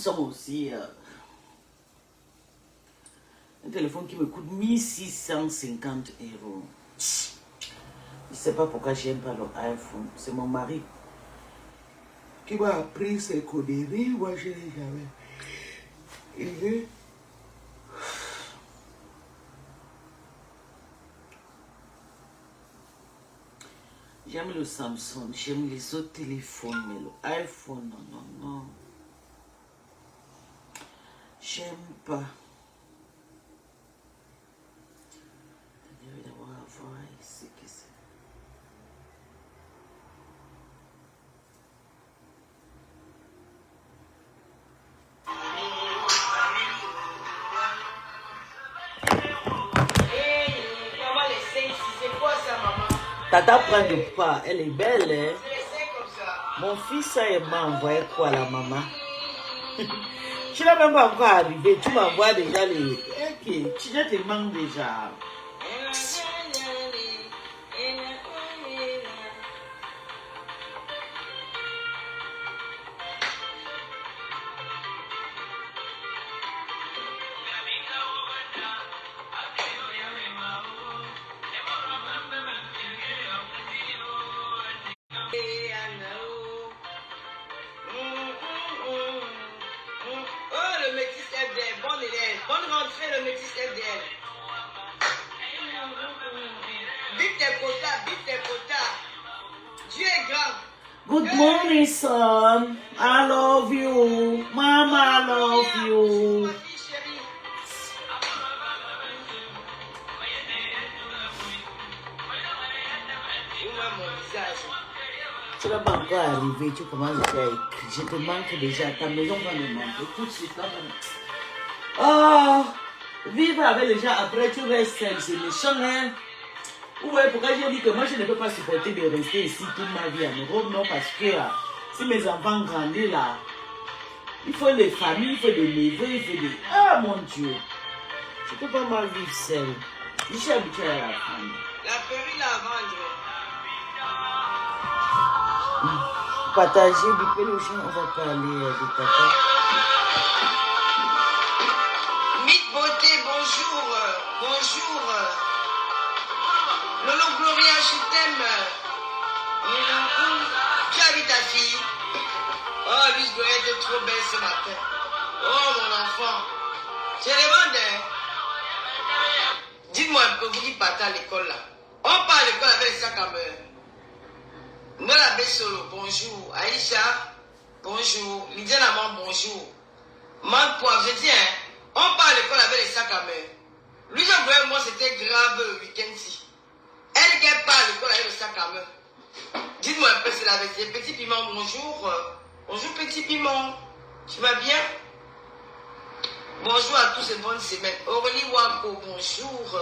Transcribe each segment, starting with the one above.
Samsung aussi. Un téléphone qui me coûte 1650 €. Je ne sais pas pourquoi j'aime pas l'iPhone. C'est mon mari qui m'a appris ces conneries. Moi, je n'ai jamais. J'aime le Samsung, j'aime les autres téléphones, mais l'iPhone, non, non, non. J'aime pas. Je vais d'abord voir ici que c'est. Tata prend du pas, elle est belle, hein? Mon fils m'a envoyé quoi la maman? Tu n'as même pas encore arrivé, tu m'envoies déjà les... Ok, tu te manques déjà. Bonne rentrée, le métis FDL. Vite tes quotas, vite tes quotas. Dieu est grand. Good morning, son. I love you. Mama, I love you. Tu n'as pas encore arrivé, tu commences déjà à écrire. Je te manque déjà, ta maison va me manquer tout de suite. Là, oh, vivre avec les gens après tu restes seul, c'est méchant, hein? Ouais, pourquoi j'ai dit que moi je ne peux pas supporter de rester ici toute ma vie à Europe? Non, parce que si mes enfants grandissent là, il faut des familles, il faut des neveux, il faut des... Ah mon Dieu! Je ne peux pas mal vivre seul. Je suis habituée à la famille. La pérille à vendre. Partager du peu les gens, on va parler de papa. Mythe Beauté, bonjour. Bonjour. Lolo Gloria, je t'aime. Tu as vu ta fille? Oh, lui, je dois être trop belle ce matin. Oh, mon enfant. Je demande, dites-moi un peu, vous qui partez à l'école là. On part à l'école avec les sacs à main. Nola Bessolo, bonjour. Aïcha, bonjour. Lydia Naman, bonjour. Man Poivre, je dis, hein, on part à l'école avec les sacs à main. Lui, j'avoue, moi, c'était grave le week-end-ci. Elle qui part à l'école avec le sac à main. Dites-moi un peu, c'est la vérité. Petit Piment, bonjour. Bonjour, Petit Piment. Tu vas bien? Bonjour à tous et bonne semaine. Aurélie Wako, bonjour.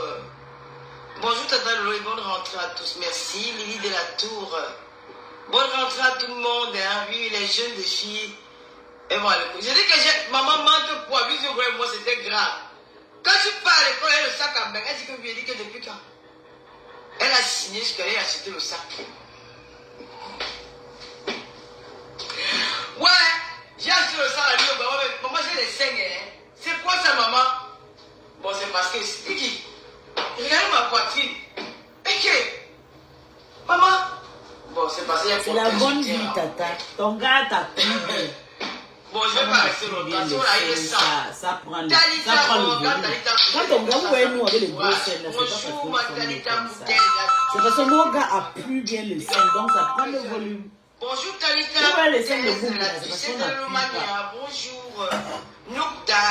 Bonjour, Tata Lolo et bonne rentrée à tous. Merci. Lily de la Tour. Bonne rentrée à tout le monde. Hein. Oui, les jeunes, les filles. Et voilà. Je dis que maman manque poids. Lui, moi, c'était grave. Quand tu pars à l'école, elle a le sac à main. Elle dit que lui, elle dit que depuis quand? Elle a signé jusqu'à aller acheter le sac. Ouais, j'ai acheté le sac à lui. Maman, j'ai des seins. Hein. C'est quoi ça, maman? Bon, c'est parce que c'est qui? Regarde ma poitrine. Et que? Maman? Bon, c'est parce qu'il y a C'est la bonne vie, tata. Ton gars t'a pris. Bon, je vais pas rester longtemps. Si on a eu ça. Ça prend le volume. Quand ton gars voit nous avec les gros scènes, c'est pas parce que c'est parce que mon gars a plus bien le sein, donc ça prend le volume. Bonjour Talita. Tu vois les scènes de vous, c'est parce qu'on a plus pas. Bonjour. Noukda.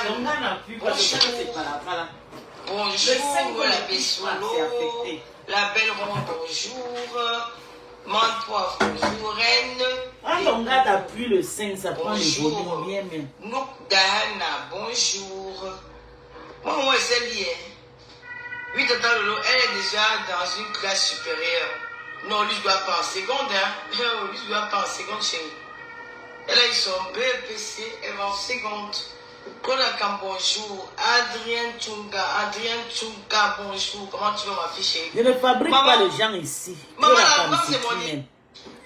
Ton gars n'a plus pas, c'est pas là. Bonjour, la Bessolo, la belle ronde, bonjour. Mante Poivre, bonjour, Reine. Quand ton gars n'a plus le sein, ça prend le volume bien, bien. Noukdana, bonjour. Moi, c'est lié. Oui, Tata Lolo, elle est déjà dans une classe supérieure. Non, lui, je dois pas en seconde, hein. Lui, je dois pas en seconde, chérie. Elle a eu son BEPC, elle va en seconde. Konakam, bonjour. Adrien Tchunga, bonjour. Comment tu veux m'afficher? Je ne fabrique pas les gens ici. Maman, la femme, c'est mon nid.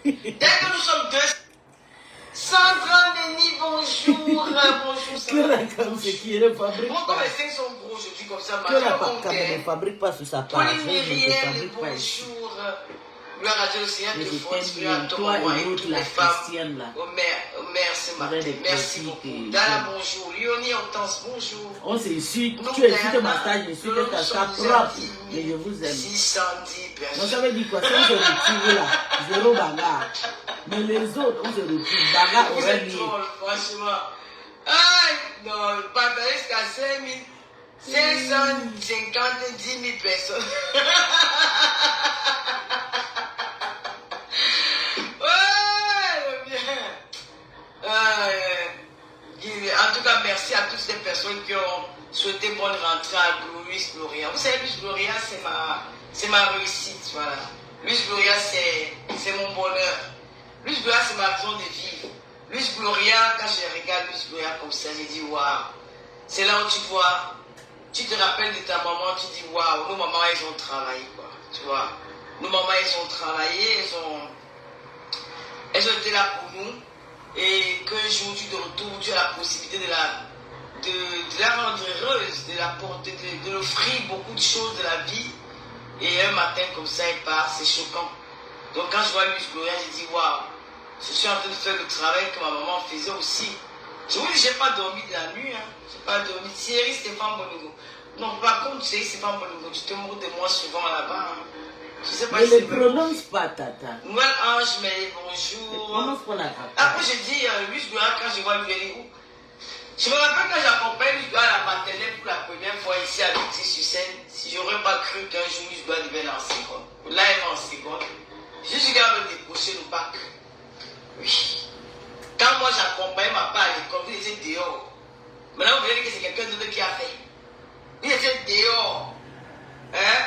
Dès que nous sommes deux. Sandra Denis, bonjour. Bonjour, Que la cam, c'est qui ne fabrique moi, pas. comme les seins sont gros, je dis comme ça. Que la cam ne fabrique pas sur sa page. Pauline Je ne Myriel, fabrique pas ici. bonjour. Gloire à Dieu, le Seigneur Mais te je fortifie t'aime à bien. toi, Toi maman, et et l'autre, toutes la les femmes. chrétienne là. Oh, merci, Martin. Avec des Merci petits beaucoup. et- Dala, bonjour. Léonie Hortense, bonjour. On s'est su. Nous, Tu es sur Diana, ma stage, je suis nous de ta sommes star propre. 10 Mais je vous aime. 610 Donc personnes. ça veut dire quoi? Si on se retrouve là, zéro bagarre. Mais les autres, on se retrouve. Bagarre Vous aurait êtes mis. drôle, franchement. Aïe, non, pas jusqu'à 550 10 000 personnes. Ouais, bien. En tout cas, merci à toutes ces personnes qui ont souhaité bonne rentrée à Luis Gloria. Vous savez, Luis Gloria, c'est ma réussite. Voilà. Luis Gloria, c'est mon bonheur. Luis Gloria, c'est ma raison de vivre. Luis Gloria, quand je regarde Luis Gloria comme ça, je dis waouh. C'est là où tu vois, tu te rappelles de ta maman, tu dis waouh, nos mamans, elles ont travaillé, quoi. Tu vois, nos mamans, elles ont travaillé, elles ont été là pour nous. Et qu'un jour tu te retrouves, tu as la possibilité de la rendre heureuse, de l'offrir beaucoup de choses de la vie. Et un matin comme ça, elle part, c'est choquant. Donc quand je vois Luis Gloria, je dis waouh, je suis en train de faire le travail que ma maman faisait aussi. Je vous dis, je n'ai pas dormi de la nuit, hein. Je n'ai pas dormi. Thierry Stéphane Boningo. Non, par contre, Thierry Stéphane Boningo, tu te moques de moi souvent là-bas. Hein. Je sais pas Mais si ne prononce pas, tata. Noël Ange, mais Ne bonjour. prononce pas la tata. Après, je dis, Luis Gloria, quand je vois lui, elle est où? Je me rappelle quand j'accompagne Luis Gloria à la maternelle pour la première fois ici à Vitry-sur-Seine, si j'aurais pas cru qu'un jour Luis Gloria devienne en seconde. Là, elle est en seconde. Je suis là me décrocher le bac. Oui. Quand moi j'accompagne ma part à l'école, vous étiez dehors. Maintenant, vous voyez que c'est quelqu'un d'autre qui a fait. Vous étiez dehors. Hein?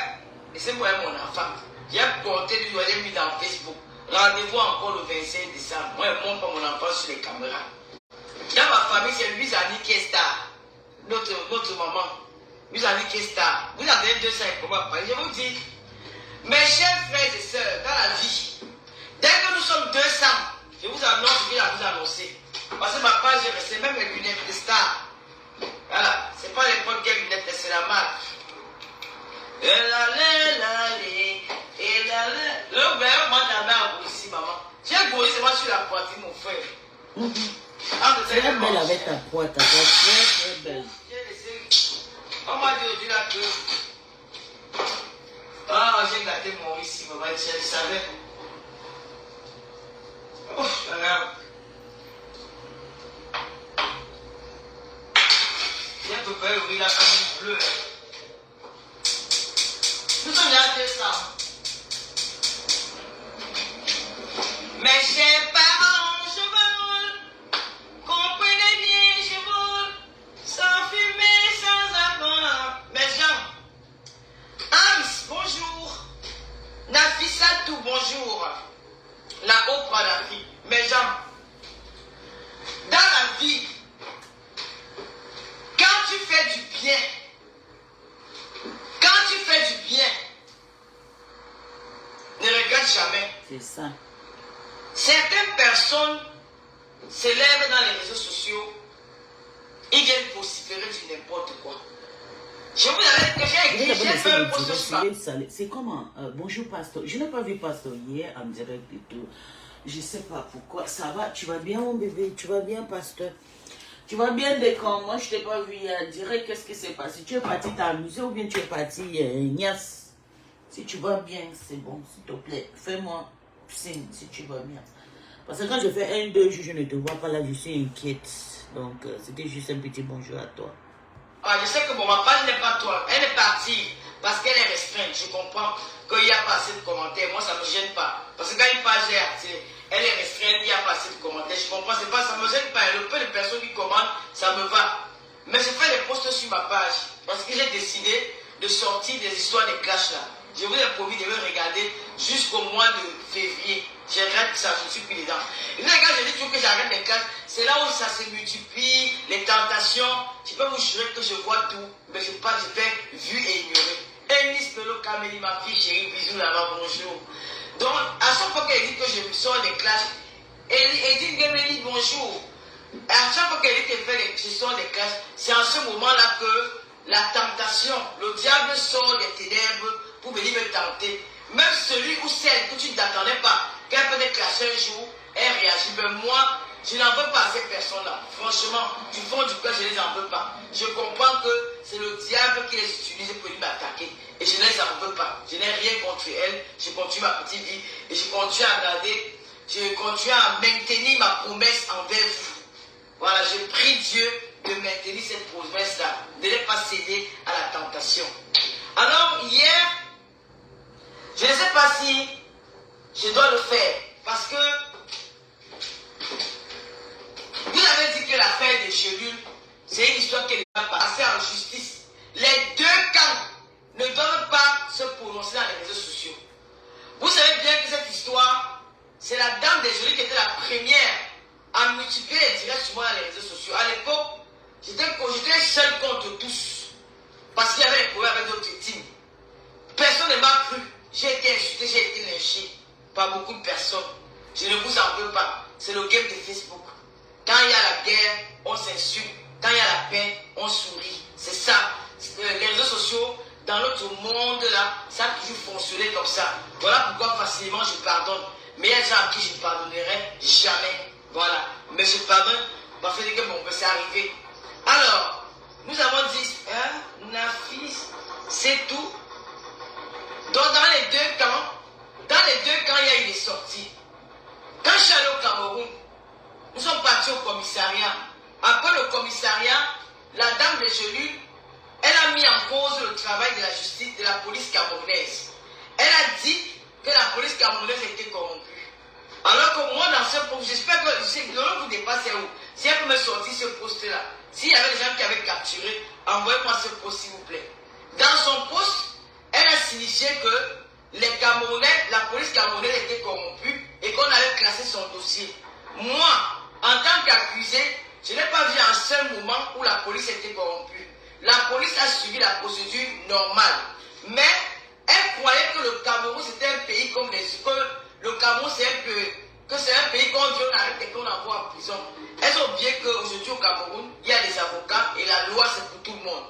Et c'est moi mon enfant. J'ai porté lui, j'ai mis dans Facebook. Rendez-vous encore le 25 décembre. Moi, je montre pas mon enfant sur les caméras. Dans ma famille, c'est Louise-Annie qui est star. Notre maman. Louise-Annie qui est star. Vous avez 200 et comment parler. Je vous dis, mes chers frères et sœurs, dans la vie, dès que nous sommes 200, je vous annonce ce qu'il a vous annoncé. Parce que ma page est restée, même les lunettes de star. Voilà, c'est pas l'époque des lunettes, c'est la marque. Le verre, moi, j'avais un ici, maman. J'ai un gros c'est moi sur la poitrine, mon frère. Tu es belle avec ta poitrine, tata. Très, très belle. J'ai laissé. On m'a dit aujourd'hui là que. Ah, j'ai gâté mon ici, maman, je savais. Ouf, regarde. J'ai à peu près ouvrir la famille bleue. Nous sommes là 200. Mes chers parents, je vole. Comprenez bien, je vole. Sans fumer, sans avoir. Mes gens. Hans, bonjour. Nafissatou, bonjour. La Oprah, la fille. Mes gens. Dans la vie, quand tu fais du bien, ne regrette jamais. C'est ça. Certaines personnes s'élèvent dans les réseaux sociaux, ils viennent vociférer sur n'importe quoi. Je vous avais que j'ai fait un post sur C'est comment bonjour pasteur. Je n'ai pas vu pasteur hier en direct et tout. Je ne sais pas pourquoi. Ça va? Tu vas bien mon bébé? Tu vas bien pasteur? Tu vas bien dès quand? Moi je ne t'ai pas vu hier en direct. Qu'est-ce qui s'est passé? Tu es parti t'amuser ou bien tu es parti niasse? Si tu vas bien, c'est bon, s'il te plaît. Fais-moi signe si tu vas bien. Parce que quand je fais 1-2 jours, je ne te vois pas là, je suis inquiète. Donc c'était juste un petit bonjour à toi. Ah, je sais que bon, ma page n'est pas toi. Elle est partie parce qu'elle est restreinte. Je comprends qu'il n'y a pas assez de commentaires. Moi, ça ne me gêne pas. Parce que quand une page est active, elle est restreinte, il n'y a pas assez de commentaires. Je comprends, c'est pas, ça ne me gêne pas. Le peu de personnes qui commentent, ça me va. Mais je fais des posts sur ma page parce que j'ai décidé de sortir des histoires de clash là. Je vous ai promis de me regarder jusqu'au mois de février. J'arrête ça, je suis plus dedans. Et là, quand je dis toujours que j'arrête les classes, c'est là où ça se multiplie, les tentations. Je peux vous jurer que je vois tout, mais je fais vu et ignoré. Enis Pelo Kameli, ma fille chérie, bisous là-bas, bonjour. Donc, à chaque fois qu'elle dit que je me sors des classes, Edith Gemini, bonjour. À chaque fois qu'elle te fait les questions des classes, c'est en ce moment-là que la tentation, le diable sort des ténèbres pour venir me tenter. Même celui ou celle que tu ne t'attendais pas, qu'elle peut te clasher un jour, elle réagit. Mais moi, je n'en veux pas à ces personnes-là. Franchement, du fond du cœur, je ne les en veux pas. Je comprends que c'est le diable qui les utilise pour m'attaquer. Et je ne les en veux pas. Je n'ai rien contre elles. Je continue ma petite vie. Et je continue à garder, je continue à maintenir ma promesse envers vous. Voilà, je prie Dieu de maintenir cette promesse-là, de ne pas céder à la tentation. Alors, hier, je ne sais pas si je dois le faire, parce que vous avez dit que l'affaire des chelules, c'est une histoire qui va passer en justice. Les deux camps ne doivent pas se prononcer dans les réseaux sociaux. Vous savez bien que cette histoire, c'est la dame des chelules qui était la première à multiplier les directs souvent dans les réseaux sociaux. À l'époque, j'étais seul contre tous. Parce qu'il y avait des problèmes avec d'autres victimes. Personne ne m'a cru. J'ai été insulté, j'ai été lynché par beaucoup de personnes. Je ne vous en veux pas. C'est le game de Facebook. Quand il y a la guerre, on s'insulte. Quand il y a la paix, on sourit. C'est ça. Les réseaux sociaux, dans notre monde là, ça a toujours fonctionné comme ça. Voilà pourquoi facilement je pardonne. Mais il y a des gens à qui je ne pardonnerai jamais. Voilà. Mais je pardonne parce que bon, c'est arrivé. Alors, nous avons dit, Nafis, c'est tout. Donc dans les deux camps, il y a eu des sorties. Quand je suis allé au Cameroun, nous sommes partis au commissariat. Après le commissariat, la dame des Gelus, elle a mis en cause le travail de la justice, de la police camerounaise. Elle a dit que la police camerounaise était corrompue. Alors que moi, dans ce poste, j'espère que vous dépassez où. Si elle peut me sortir ce poste-là, s'il y avait des gens qui avaient capturé, envoyez-moi ce poste, s'il vous plaît. Dans son poste, elle a signifié que les Camerounais, la police camerounaise était corrompue et qu'on avait classé son dossier. Moi, en tant qu'accusé, je n'ai pas vu un seul moment où la police était corrompue. La police a suivi la procédure normale. Mais elle croyait que le Cameroun c'était un pays comme les autres. Le Cameroun c'est un pays qu'on vient avec et qu'on envoie en prison. Elles ont oublié qu'aujourd'hui au Cameroun, il y a des avocats et la loi c'est pour tout le monde.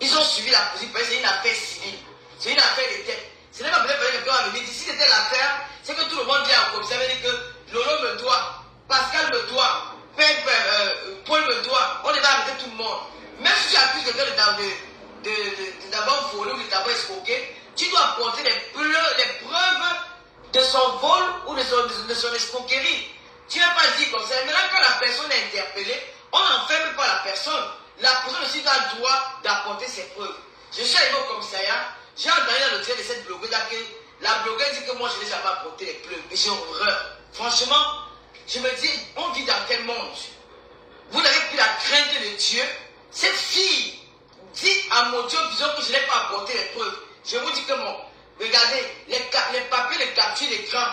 Ils ont suivi la procédure parce que c'est une affaire civile. C'est une affaire de tête. Ce n'est pas peut-être que quelqu'un va venir dire, si c'était l'affaire, c'est que tout le monde vient en commissaire. Ça veut dire que Lolo me doit, Pascal me doit, Paul me doit. On est va arrêter tout le monde. Même si tu accuses quelqu'un d'abord voler ou d'abord escroquer, tu dois apporter les preuves de son vol ou de son escroquerie. Tu ne vas pas dire comme ça. Maintenant, quand la personne est interpellée, on n'enferme pas la personne. La personne aussi a le droit d'apporter ses preuves. Je suis arrivé au commissariat, j'ai entendu dans le direct de cette blogueuse que la blogueuse dit que moi je n'ai jamais apporté les preuves. Et j'ai horreur. Franchement, je me dis, on vit dans quel monde? Vous n'avez plus la crainte de Dieu. Cette fille dit à mon Dieu, disons que je n'ai pas apporté les preuves. Je vous dis que mon, regardez, les papiers, les captures d'écran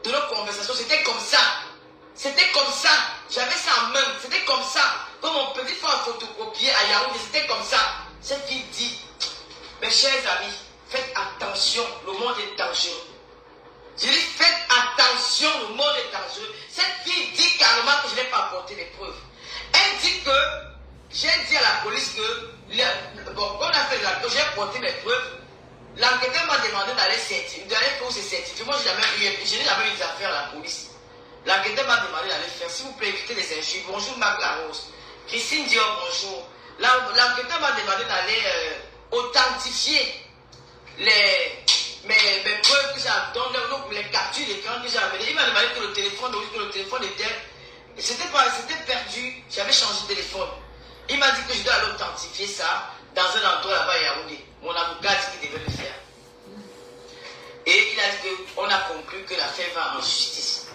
de nos conversations, c'était comme ça. C'était comme ça. J'avais ça en main. C'était comme ça. Comme mon petit frère photocopié à Yaoundé, c'était comme ça. Cette fille dit, mes chers amis, faites attention, le monde est dangereux. Je dis, faites attention, le monde est dangereux. Cette fille dit carrément que je n'ai pas apporté les preuves. Elle dit que, j'ai dit à la police que, quand on a fait j'ai apporté mes preuves, l'enquêteur m'a demandé d'aller faire ses certifiés. Moi, je n'ai jamais eu des affaires à la police. L'enquêteur m'a demandé d'aller faire. S'il vous plaît, évitez les injures. Bonjour, Marc Larose. Christine Dior, bonjour. L'enquêteur m'a demandé d'aller authentifier mes preuves que j'ai, les captures d'écran que j'ai amenées. Il m'a demandé que le téléphone c'était perdu. J'avais changé de téléphone. Il m'a dit que je dois aller authentifier ça dans un endroit là-bas à Yaoundé. Mon avocat a dit qu'il devait le faire. Et il a dit qu'on a conclu que l'affaire va en justice.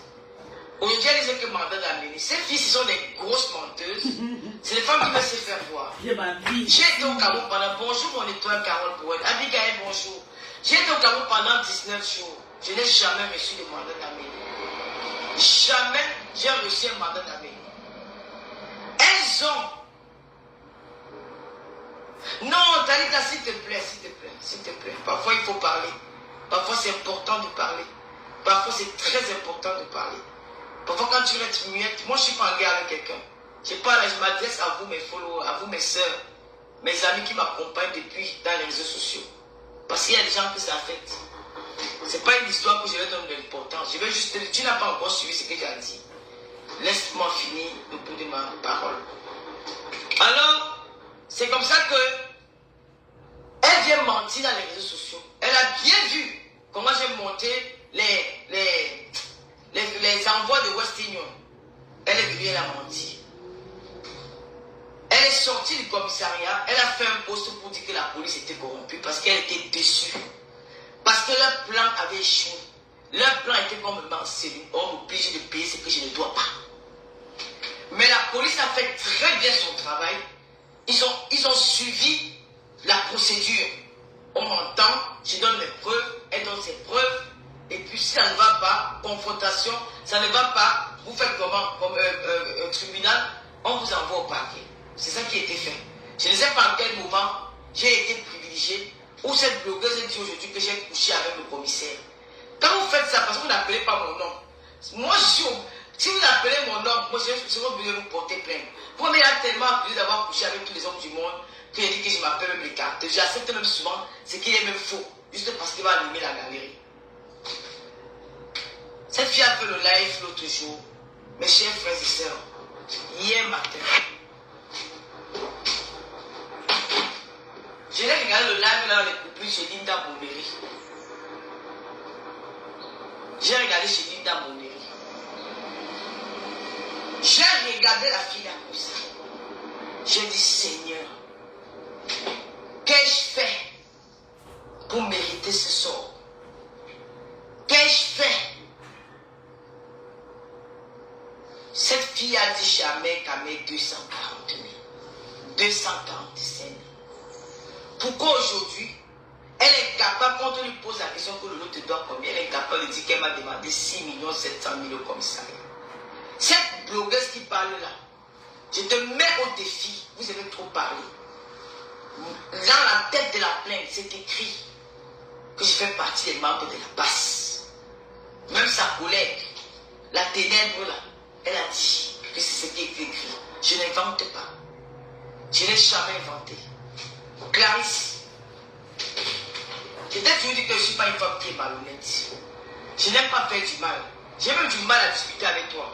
Aujourd'hui, elle disait que mandat d'amener. Ces filles, ce sont des grosses menteuses. C'est les femmes qui veulent se faire voir. J'ai été au Cameroun pendant, bonjour mon étoile Carole Bouen. Abigail, bonjour. J'ai été au Cameroun pendant 19 jours. Je n'ai jamais reçu de mandat d'amener. Jamais j'ai reçu un mandat d'amener. Elles ont. Non, Talita, s'il te plaît, s'il te plaît, s'il te plaît. Parfois, il faut parler. Parfois, c'est important de parler. Parfois, c'est très important de parler. Parfois, quand tu restes muette, moi, je ne suis pas en guerre avec quelqu'un. Je parle, je m'adresse à vous, mes followers, à vous, mes soeurs, mes amis qui m'accompagnent depuis dans les réseaux sociaux. Parce qu'il y a des gens que ça affecte. Ce n'est pas une histoire que je leur donne de l'importance. Je vais juste te dire, tu n'as pas encore suivi ce que j'ai dit. Laisse-moi finir le bout de ma parole. Alors, c'est comme ça que elle vient mentir dans les réseaux sociaux. Elle a bien vu comment j'ai monté les envois de West Union. Elle est venue, elle a menti. Elle est sortie du commissariat, elle a fait un post pour dire que la police était corrompue parce qu'elle était déçue. Parce que leur plan avait échoué. Leur plan était comme me mentionner. On m'oblige de payer ce que je ne dois pas. Mais la police a fait très bien son travail. Ils ont suivi la procédure. On m'entend, je donne mes preuves, elle donne ses preuves. Et puis si ça ne va pas, confrontation, ça ne va pas, vous faites comment? Comme un tribunal, on vous envoie au parquet. C'est ça qui a été fait. Je ne sais pas en quel moment j'ai été privilégié, ou cette blogueuse dit aujourd'hui que j'ai couché avec le commissaire. Quand vous faites ça, parce que vous n'appelez pas mon nom, moi je suis si vous appelez mon nom, moi je serai obligé de vous porter plainte. Vous m'avez tellement accusé d'avoir couché avec tous les hommes du monde que j'ai dit que je m'appelle même les cartes. J'accepte même souvent ce qui est même faux, juste parce qu'il va allumer la galerie. Cette fille a fait le live l'autre jour, mes chers frères et sœurs, hier matin. Je l'ai regardé le live là dans les coupures chez Linda Bombéry. J'ai regardé chez Linda Bombéry. J'ai regardé la fille là comme ça. J'ai dit, Seigneur, qu'ai-je fait pour mériter ce sort? Qu'ai-je fait? Cette fille a dit jamais qu'elle met 240 000. 245 000. Pourquoi aujourd'hui, elle est capable, quand on lui pose la question que l'autre te doit combien, elle est capable de dire qu'elle m'a demandé 6 700 000 au commissariat. Cette blogueuse qui parle là, je te mets au défi, vous avez trop parlé. Dans la tête de la plainte, c'est écrit que je fais partie des membres de la base. Même sa collègue, la ténèbre là, elle a dit que c'est ce qui est écrit. Je n'invente pas. Je n'ai jamais inventé. Clarisse, je t'ai toujours dit que je ne suis pas une femme qui est malhonnête. Je n'aime pas faire du mal. J'ai même du mal à discuter avec toi.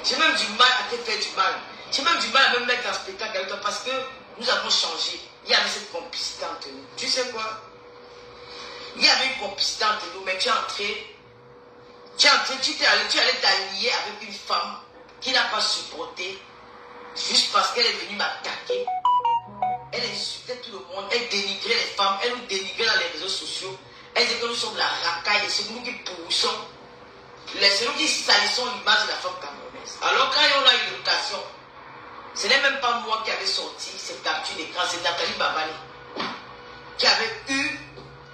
J'ai même du mal à te faire du mal. J'ai même du mal à me mettre en spectacle avec toi parce que nous avons changé. Il y avait cette complicité entre nous. Tu sais quoi? Il y avait une complicité entre nous, mais tu es entré, tu allais t'allier avec une femme qui n'a pas supporté juste parce qu'elle est venue m'attaquer. Elle insultait tout le monde, elle dénigrait les femmes, elle nous dénigrait dans les réseaux sociaux. Elle disait que nous sommes la racaille et c'est nous qui pourrissons, c'est nous qui salissons l'image de la femme camerounaise. Alors quand on a eu l'éducation, ce n'est même pas moi qui avais sorti cette capture d'écran, c'est Nathalie Babale qui avait eu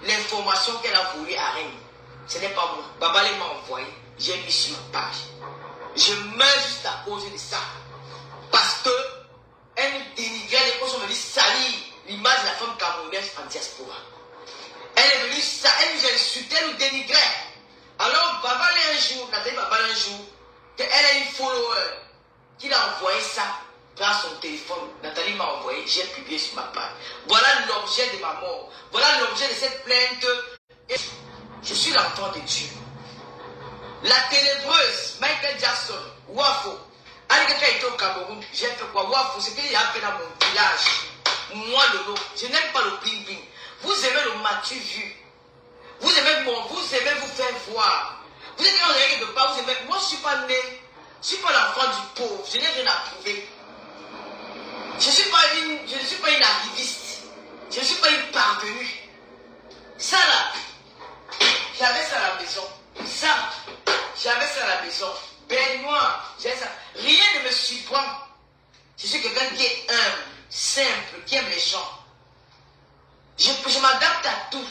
l'information qu'elle a voulu à Rennes. Ce n'est pas moi. Babale m'a envoyé, j'ai mis sur ma page. Je meurs juste à cause de ça. Parce que elle nous dénigrait, les causes sont venues salir l'image de la femme camerounaise en diaspora. Elle est venue, elle nous insultait, elle nous dénigrait. Alors, Babale un jour, Nathalie Babale un jour, qu'elle a une follower qui a envoyé ça dans son téléphone. Nathalie m'a envoyé, j'ai publié sur ma page. Voilà l'objet de ma mort. Voilà l'objet de cette plainte. Et je suis l'enfant de Dieu. La ténébreuse, Michael Jackson, Wafo. Allez, quelqu'un était au Cameroun, j'ai fait quoi? Wafo, c'est qu'il y a fait dans mon village. Moi, Lolo, je n'aime pas le bling-bling. Vous aimez le matu vu. Vous aimez vous faire voir. Vous êtes dans quelque part, vous aimez. Moi, je ne suis pas né. Je ne suis pas l'enfant du pauvre. Je n'ai rien à prouver. Je ne suis pas une arriviste. Je ne suis pas une parvenue. Ça là, j'avais ça à la maison. Ça, j'avais ça à la maison. Benoît, j'avais ça. Rien ne me surprend. Je suis quelqu'un qui est humble, simple, qui aime les gens. Je m'adapte à tout.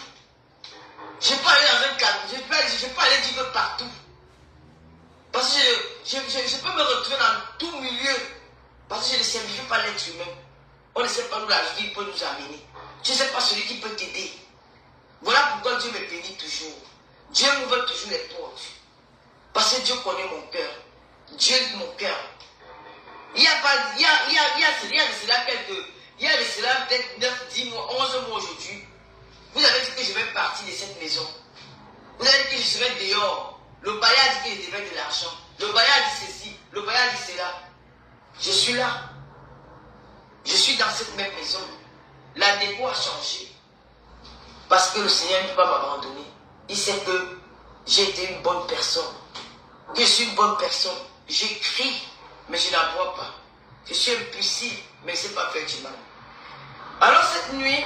Je peux aller dans un cadre, je peux aller dire partout. Parce que je peux me retrouver dans tout milieu. Parce que je ne simplifie pas l'être humain. On ne sait pas où la vie peut nous amener. Tu ne sais pas celui qui peut t'aider. Voilà pourquoi Dieu me bénit toujours. Dieu m'ouvre toujours les portes. Parce que Dieu connaît mon cœur. Dieu de mon cœur. Il y a de cela peut-être 9, 10 mois, 11 mois aujourd'hui. Vous avez dit que je vais partir de cette maison. Vous avez dit que je serai dehors. Le bailleur a dit qu'il devait de l'argent. Le bailleur a dit ceci. Le bailleur a dit cela. Je suis là. Je suis dans cette même maison. La déco a changé. Parce que le Seigneur ne peut pas m'abandonner. Il sait que j'ai été une bonne personne. Que je suis une bonne personne. J'écris, mais je n'aboie pas. Je suis impulsif, mais je ne sais pas faire du mal. Alors cette nuit,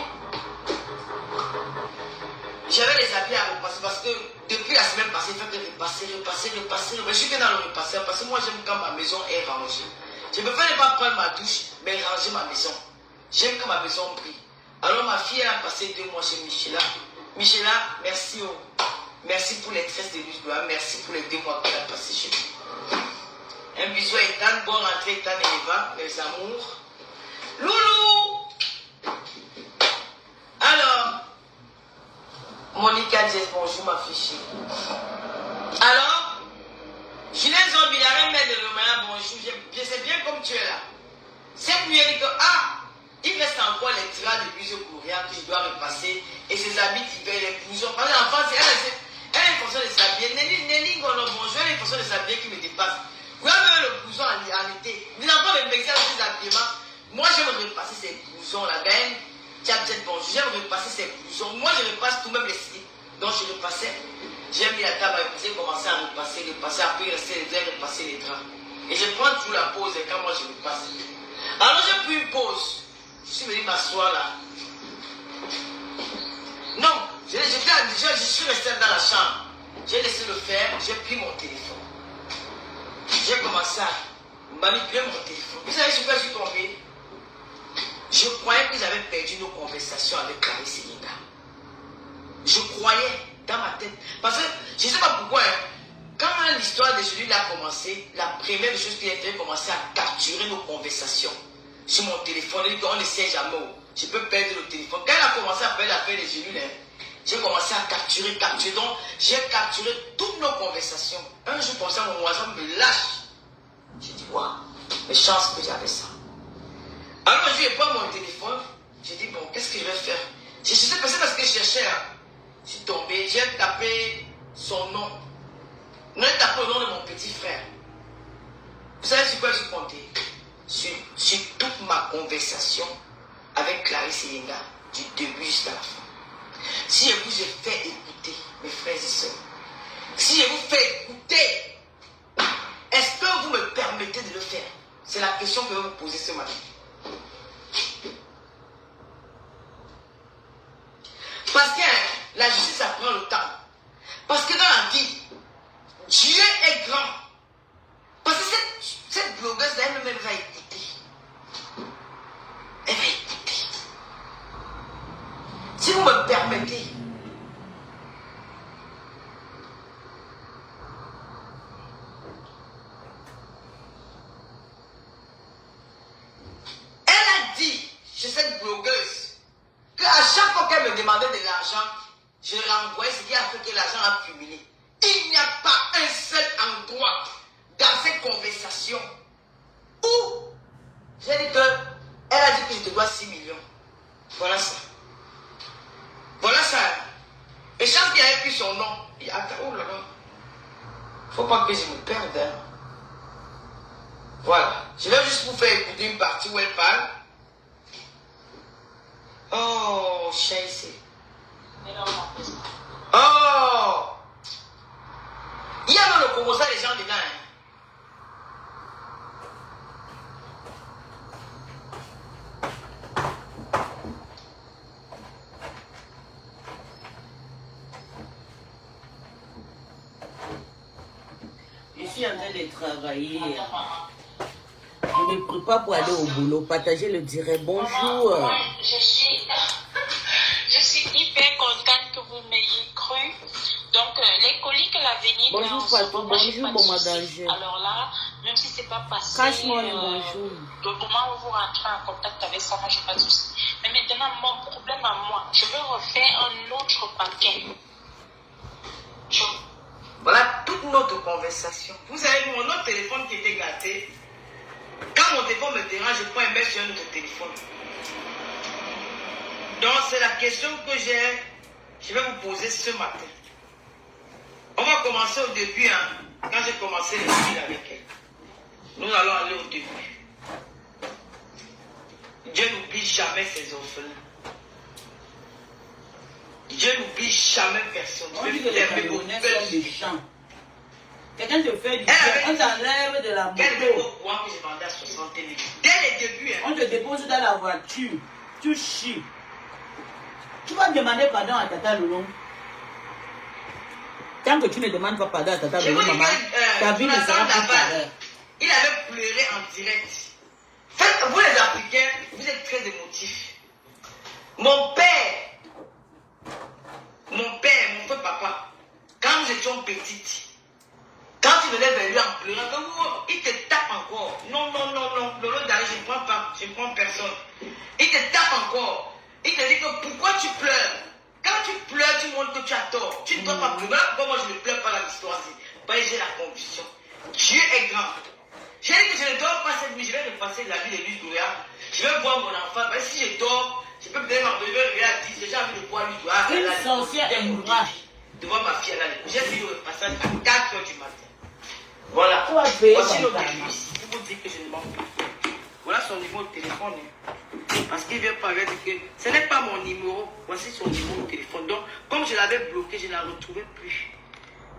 j'avais les habits à repasser parce que depuis la semaine passée, il fait que repasser. Mais je suis que dans le repasser parce que moi j'aime quand ma maison est rangée. Je préfère ne pas prendre ma douche, mais ranger ma maison. J'aime quand ma maison brille. Alors ma fille elle a passé 2 mois chez Michela. Michela, merci. Merci pour les tresses de luxe. Merci pour les 2 mois qu'elle a passé chez nous. Un bisou à Ethan, bonne rentrée Ethan et Eva, mes amours. Loulou! Alors, Monica dit bonjour ma fiche. Alors, Julien Zombie, la reine mère de Romain, bonjour. Je sais bien comme tu es là. Cette nuit, elle dit que, il reste encore les tiras de bus coréens que je dois repasser et ses habits d'hiver, les blousons. Parce que l'enfant, elle a une façon de s'habiller. Nelly, bonjour, elle a une façon de s'habiller qui me dépasse. Vous avez le blouson en été. Les enfants me mixent avec ces habillements. Moi, j'aime repasser ces blousons là. Gaël, tu as peut-être bonjour. J'aime repasser ces blousons. Moi, je repasse tout même les slips. Donc, je repassais. J'ai mis la table à repasser, commencer à repasser. Après, rester les airs, repasser les draps. Et je prends toujours la pause quand moi je repasse. Alors, j'ai pris une pause. Je suis venu m'asseoir là. Non, je suis resté dans la chambre. J'ai laissé le faire, j'ai pris mon téléphone. J'ai commencé à manipuler mon téléphone. Vous savez sur quoi je suis tombé? Je croyais que j'avais perdu nos conversations avec Clarisse et Linda. Je croyais dans ma tête. Parce que je ne sais pas pourquoi. Quand l'histoire de celui-là a commencé, la première chose qu'il a fait, commencer à capturer nos conversations sur mon téléphone. On ne sait jamais où. Je peux perdre le téléphone. Quand elle a commencé à faire l'affaire des cellules, j'ai commencé à capturer. Donc, j'ai capturé toutes nos conversations. Un jour comme ça, mon voisin me lâche. J'ai dit, waouh, mes chances que j'avais ça. Alors, je lui ai pris mon téléphone. J'ai dit, bon, qu'est-ce que je vais faire? Je suis passé parce que je cherchais. Je suis tombé. J'ai tapé son nom. J'ai tapé le nom de mon petit frère. Vous savez sur quoi je suis compté? Sur toute ma conversation avec Clarisse et Linda, du début jusqu'à la fin. Si je vous ai fait écouter, mes frères et sœurs, si je vous fais écouter, est-ce que vous me permettez de le faire? C'est la question que je vais vous poser ce matin. Parce que la justice, ça prend le temps. Parce que dans la vie, Dieu est grand. Parce que cette blogueuse-là, elle-même va écouter. Elle va écouter. Si vous me permettez, elle a dit chez cette blogueuse qu'à chaque fois qu'elle me demandait de l'argent, je renvoyais ce qui a fait que l'argent a cumulé. Il n'y a pas un seul endroit dans cette conversation où j'ai dit que elle a dit que je te dois 6 millions. Voilà ça. Voilà ça. Et chaque qui avait pris son nom, il a dit, oh là là, faut pas que je me perde. Hein. Voilà. Je vais juste vous faire écouter une partie où elle parle. Oh, Chelsea. Oh! Il y a dans le Congo, ça, les gens dedans. Hein. Je suis en train de travailler. Je me prépare pour aller au boulot. Partager le direct. Bonjour. Maman, je suis hyper contente que vous m'ayez cru. Donc, les colis que l'avenir... Bonjour, Fatou. Bonjour, bon madame. Alors là, même si c'est pas passé... Cache-moi bonjour. Le moment où vous rentrez en contact avec ça, moi, j'ai pas de souci. Mais maintenant, mon problème à moi, je veux refaire un autre paquet. Voilà toute toute notre conversation. Vous savez, mon autre téléphone qui était gâté, quand mon téléphone me dérange, je prends un mail sur un autre téléphone. Donc, c'est la question que je vais vous poser ce matin. On va commencer au début, hein, quand j'ai commencé l'étude avec elle. Nous allons aller au début. Dieu n'oublie jamais ses orphelins. Dieu n'oublie jamais personne. On dit que les Camerounais sont des champs. Quelqu'un te fait du bien, on t'enlève de la moto. Elle avait au courant que je vendais à 60 000. Dès le début, hein. On te dépose dans la voiture. Tu chies. Tu vas demander pardon à Tata Lolo. Tant que tu ne demandes pas pardon à Tata Lolo, maman, ta vie ne sera pas pareille. Il avait pleuré en direct. Faites, vous les Africains, vous êtes très émotifs. Mon feu papa, quand nous étions petites, quand tu venais vers lui en pleurant, il te tape encore. Non, Lolo d'aller, je ne prends pas, je ne prends personne. Il te tape encore. Il te dit que pourquoi tu pleures? Quand tu pleures, tu montres que tu as tort. Tu ne dois pas pleurer. Pourquoi moi je ne pleure pas dans l'histoire? Parce que j'ai la conviction. Dieu est grand. J'ai dit que je ne dors pas cette nuit, je vais repasser la vie de Luis Douéa. Je vais voir mon enfant. Parce que si je dors, je peux peut-être m'enlever à 10. J'ai envie de voir Luis Douéa. Une sorcière est mourante. Devant ma fille, j'ai vu le passage à 4 h du matin. Voilà. Voici notre fils. Pour vous dire que je ne mens pas. Voilà son numéro de téléphone. Parce qu'il vient parler de que ce n'est pas mon numéro. Voici son numéro de téléphone. Donc, comme je l'avais bloqué, je ne la retrouvais plus.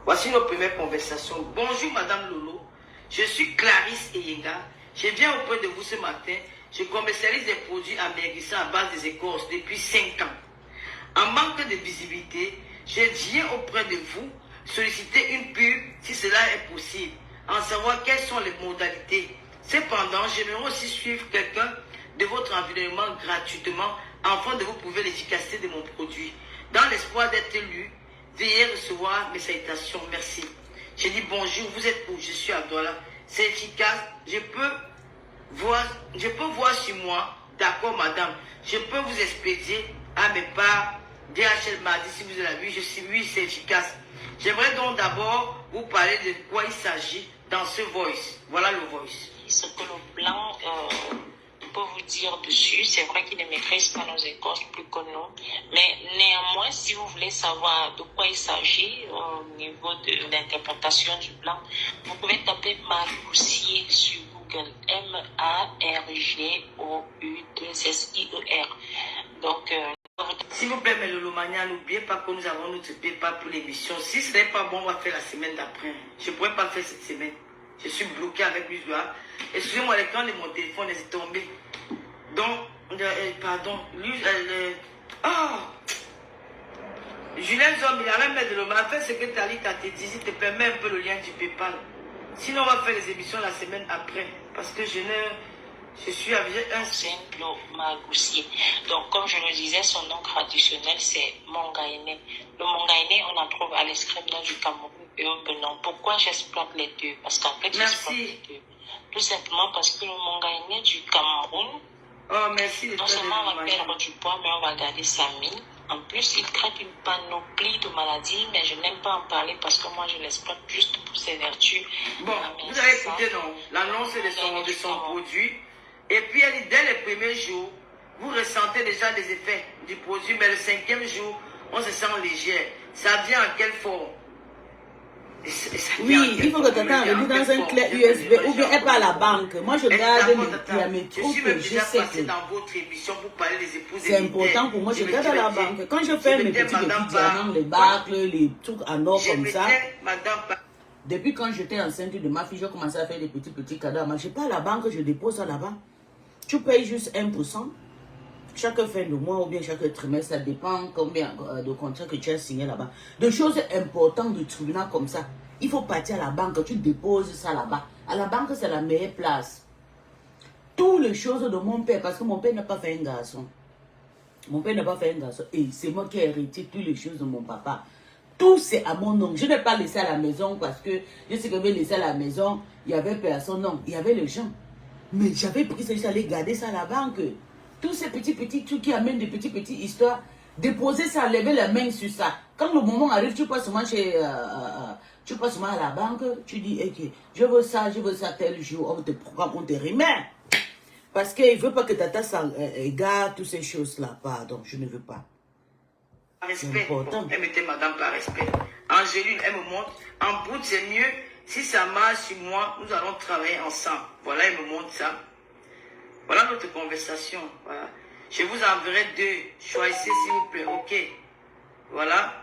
Voici nos premières conversations. Bonjour Madame Lolo. Je suis Clarisse Eyenga. Je viens auprès de vous ce matin. Je commercialise des produits amaigrissants à base des écorces depuis 5 ans. En manque de visibilité, je viens auprès de vous solliciter une pub si cela est possible, en savoir quelles sont les modalités. Cependant, j'aimerais aussi suivre quelqu'un de votre environnement gratuitement afin de vous prouver l'efficacité de mon produit. Dans l'espoir d'être lu, veuillez recevoir mes salutations. Merci. J'ai dit bonjour, vous êtes où? Je suis à Douala. C'est efficace. Je peux voir sur moi. D'accord, madame. Je peux vous expédier à mes parts. DHL m'a dit si vous avez vu, je suis oui, c'est efficace. J'aimerais donc d'abord vous parler de quoi il s'agit dans ce voice. Voilà le voice. Ce que le blanc peut vous dire dessus, c'est vrai qu'il ne maîtrise pas nos écorces plus que nous, mais néanmoins, si vous voulez savoir de quoi il s'agit au niveau de l'interprétation du blanc, vous pouvez taper Magoussier sur Google, MARGOU2SIER. Donc, s'il vous plaît, mais Lolomania, n'oubliez pas que nous avons notre PayPal pour l'émission. Si ce n'est pas bon, on va faire la semaine d'après. Je ne pourrais pas le faire cette semaine. Je suis bloqué avec l'usage. Excusez-moi, l'écran de mon téléphone est tombé. Donc, pardon, Julien Zom, il a même de l'homme. En fait, ce que Tali t'a dit, il te permet un peu le lien du PayPal. Sinon, on va faire les émissions la semaine après. Parce que je suis avec un simple Magoussier. Donc, comme je le disais, son nom traditionnel, c'est Mongaïné. Le Mongaïné, on en trouve à l'escrime du Cameroun et au Bénin. Pourquoi j'exploite les deux? Parce qu'en fait, j'exploite les deux. Tout simplement parce que le Mongaïné du Cameroun, non seulement on va perdre du poids, mais on va garder sa mine. En plus, il traite une panoplie de maladies, mais je n'aime pas en parler parce que moi, je l'exploite juste pour ses vertus. Bon, vous avez écouté l'annonce de son produit. Et puis, elle dit, dès les premiers jours, vous ressentez déjà les effets du produit, mais le 5e jour, on se sent léger. Ça vient en quelle forme? Oui, il faut que tu attends dans un clé USB ou bien elle part à la banque. Moi, je garde mes trucs que je sais que c'est important pour moi. Je garde à la banque. Quand je fais mes petits diamants, les bâcles, les trucs en or comme ça, depuis quand j'étais enceinte de ma fille, j'ai commencé à faire des petits cadeaux. Je ne vais pas à la banque, je dépose ça là-bas. Tu payes juste 1%. Chaque fin de mois ou bien chaque trimestre, ça dépend combien de contrats que tu as signé là-bas. De choses importantes du tribunal comme ça, il faut partir à la banque, tu déposes ça là-bas. À la banque, c'est la meilleure place. Toutes les choses de mon père, parce que mon père n'a pas fait un garçon. Mon père n'a pas fait un garçon. Et c'est moi qui ai hérité toutes les choses de mon papa. Tout c'est à mon nom. Je n'ai pas laissé à la maison parce que je sais que je vais laisser à la maison, il y avait personne. Non, il y avait les gens. Mais j'avais pris ça, j'allais garder ça à la banque. Tous ces petits trucs qui amènent des petites histoires, déposer ça, lever la main sur ça. Quand le moment arrive, tu passes seulement Tu passes mal à la banque, tu dis, ok, je veux ça tel jour, on te programme, on te remet. Parce qu'il ne veut pas que tata égare toutes ces choses-là. Pardon, je ne veux pas. Respect. Bon, elle mettait madame par respect. Angéline, elle me montre. En brut, c'est mieux. Si ça marche sur moi, nous allons travailler ensemble. Voilà, elle me montre ça. Voilà notre conversation. Voilà. Je vous enverrai 2. Choisissez s'il vous plaît. Ok. Voilà.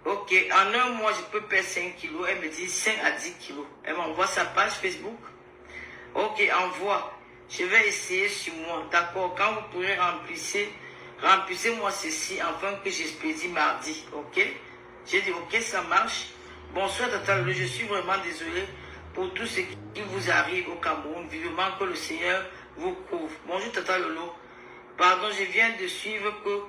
Ok. En un mois, je peux perdre 5 kilos. Elle me dit 5 à 10 kilos. Elle m'envoie sa page Facebook. Ok, envoie. Je vais essayer sur moi. D'accord. Quand vous pourrez remplissez-moi ceci afin que j'expédie mardi. Ok. J'ai dit ok, ça marche. Bonsoir Tata Lolo, je suis vraiment désolé pour tout ce qui vous arrive au Cameroun. Vivement que le Seigneur vous couvre. Bonjour Tata Lolo. Pardon, je viens de suivre que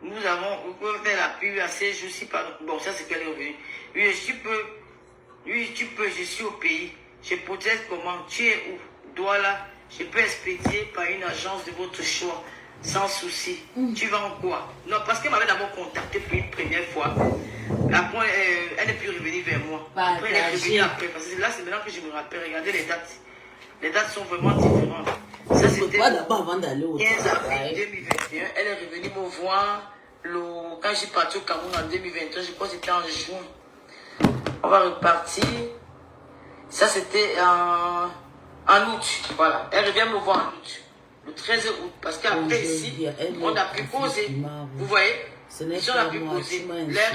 nous avons fait la pub à ces jours-ci. Bon, ça c'est qu'elle est revenue. Oui, tu peux, je suis au pays. Je proteste comment? Tu es où? Douala. Je peux expédier par une agence de votre choix. Sans souci. Tu vas en quoi? Non, parce qu'elle m'avait d'abord contacté pour une première fois. Après, elle n'est plus revenue vers moi. Après, elle est revenue après. Parce que là, c'est maintenant que je me rappelle. Regardez les dates. Les dates sont vraiment différentes. Ça, c'était d'abord avant d'aller au 15 avril 2021. Elle est revenue me voir quand j'ai parti au Cameroun en 2021. Je crois que c'était en juin. On va repartir. Ça, c'était en août. Voilà. Elle revient me voir en août. Le 13 août. Parce qu'après ici, on a pu poser. Vous voyez? Ce n'est si on pas a pu moi, poser. L'air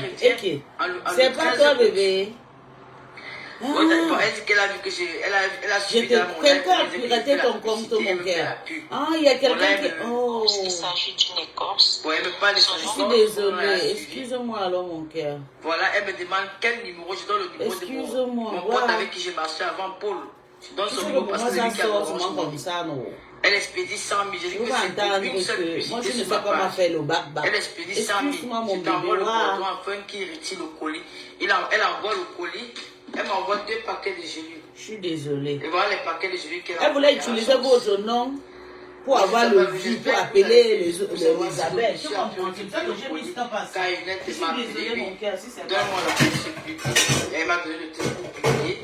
c'est pas toi, bébé. Elle dit qu'elle a vu que elle a suivi dans mon quelqu'un a piraté ton compte, mon cœur. Ah, il y a quelqu'un qui... Oh. Il s'agit d'une écorce. Ouais, elle me parle de son Je suis désolée. Excuse-moi alors, mon cœur. Voilà, elle me demande quel numéro. Je donne le numéro de mon pote avec qui j'ai marché avant, Paul. Je donne son numéro parce que c'est lui qui a comme ça, non. Elle expédie 100 000. J'ai dit que c'est une seule publicité. Moi, je ne sais pas comment faire le bac-bac. Elle expédie 100 000. Je t'envoie le cordon afin qu'il retire le colis. Elle envoie le colis. Elle m'envoie 2 paquets de gelures. Je suis désolée. Et voilà les paquets de gelures qu'elle a. Elle voulait utiliser votre nom pour avoir le vie, pour appeler les abeilles. Je comprends. C'est ça que j'ai mis ça passé. Je suis désolée, mon cœur. Si c'est donne-moi la pièce. Elle m'a donné le temps pour payer.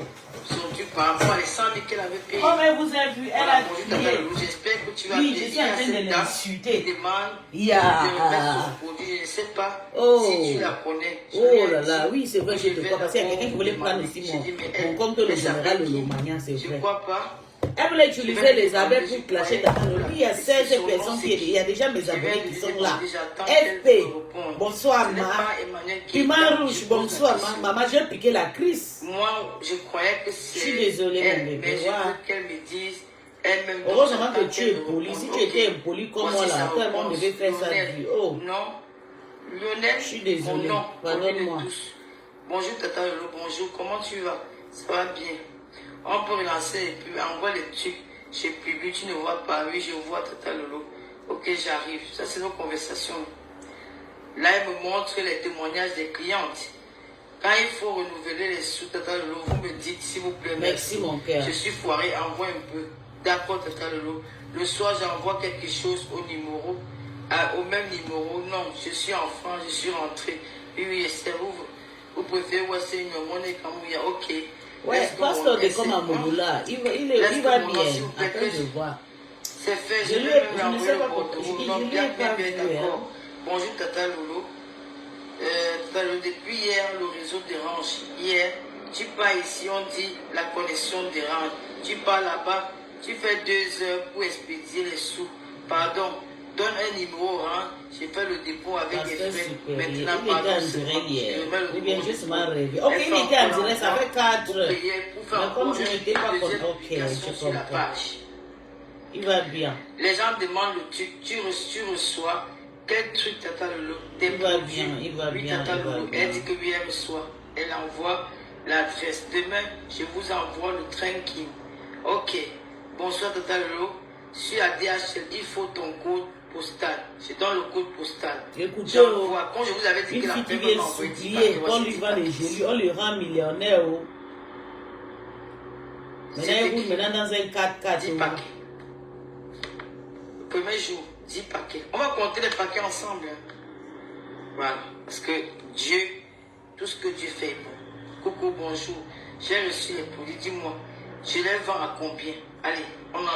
Surtout par rapport à les 100 000 qu'elle avait payé. Oh, mais vous avez vu, elle a crié. J'espère que tu vas oui, je suis en train de l'insulter. Je ne sais pas si tu la connais. Oh là là, oui, c'est vrai, je te crois. Parce qu'il y a quelqu'un qui voulait prendre ici mon compte, le général de Lomagnan, c'est vrai. Je crois pas. Elle voulait utiliser les abeilles pour clasher ta technologie. Il y a 16 personnes il y a déjà mes abonnés qui sont là. FP, bonsoir ma. Piment rouge, bonsoir ma. Maman, j'ai piqué la crise. Moi, je croyais que c'est. Je suis désolée, mon bébé. Mais je veux qu'elle me dise. Heureusement que tu es poli. Si tu étais impoli comme moi là, tout le monde devait faire ça. Oh. Non. Lionel, je suis désolée. Pardonne-moi. Bonjour Tata Lolo, bonjour. Comment tu vas? Ça va bien. On peut relancer et puis envoie les trucs. J'ai publié, tu ne vois pas. Oui, je vois Tata Lolo. Ok, j'arrive. Ça, c'est nos conversations. Là, elle me montre les témoignages des clientes. Quand il faut renouveler les sous, Tata Lolo, vous me dites, s'il vous plaît. Merci, mon cœur. Je suis foiré, envoie un peu. D'accord, Tata Lolo. Le soir, j'envoie quelque chose au numéro. Au même numéro. Non, je suis en France, je suis rentré. Oui, c'est vous préférez c'est une monnaie comme il y a. Ok. Ouais, pasteur de comme à Mogola, il va bien. Attends de voir. C'est fait, je ne sais pas pourquoi. Je ne l'ai pas vu. Bonjour Tata Lolo. Depuis hier, le réseau dérange. Hier, tu pars ici, on dit la connexion dérange. Tu pars là-bas, tu fais 2 heures pour expédier les sous. Pardon, donne un numéro, hein. J'ai fait le dépôt avec des frais. Maintenant, pardon, c'est pas hier. Il vient juste m'arriver. Ok, il était en direct, ça fait 4 heures. Mais comme je n'étais pas content, ok, je comprends. Il va bien. Les gens demandent le truc, tu reçois. Quel truc, Tata Lolo? Il va bien, il va oui, bien. Tata Lolo, elle dit que oui, elle reçoit. Elle envoie l'adresse. Demain, je vous envoie le train qui. Ok. Bonsoir, Tata Lolo. Sur la DHL, il faut ton code postal. Je donne le code postal. Écoutez, quand je vous avais dit que la fille qui vient supplier, on lui vend les gelures, on lui rend millionnaire. Maintenant, il roule maintenant dans un 4x4. 10 paquets. Le premier jour, 10 paquets. On va compter les paquets ensemble. Voilà. Parce que Dieu, tout ce que Dieu fait est bon. Coucou, bonjour. J'ai reçu les produits. Dis-moi, je les vends à combien? Allez, on en va.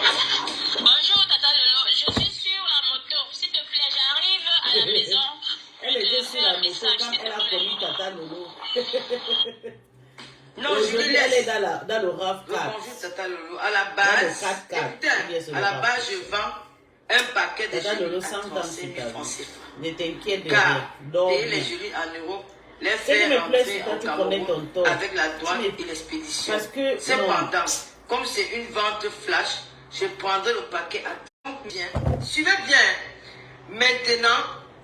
Bonjour, Tata Lolo. Je suis sur la moto. S'il te plaît, j'arrive à la maison. Elle était sur la moto quand elle a connu Tata Lolo. Non, aujourd'hui, elle est dans le RAV4. Bonjour, Tata Lolo. À la base, écoutez, à la base, je vends un paquet de gélules à 35 000 francs CFA. Ne t'inquiète de Car rien. payer les gélules en euros, les faire entrer en Cameroun avec la douane et l'expédition. Cependant, comme c'est une vente flash, je prendrai le paquet à 30 bien. Suivez bien. Maintenant,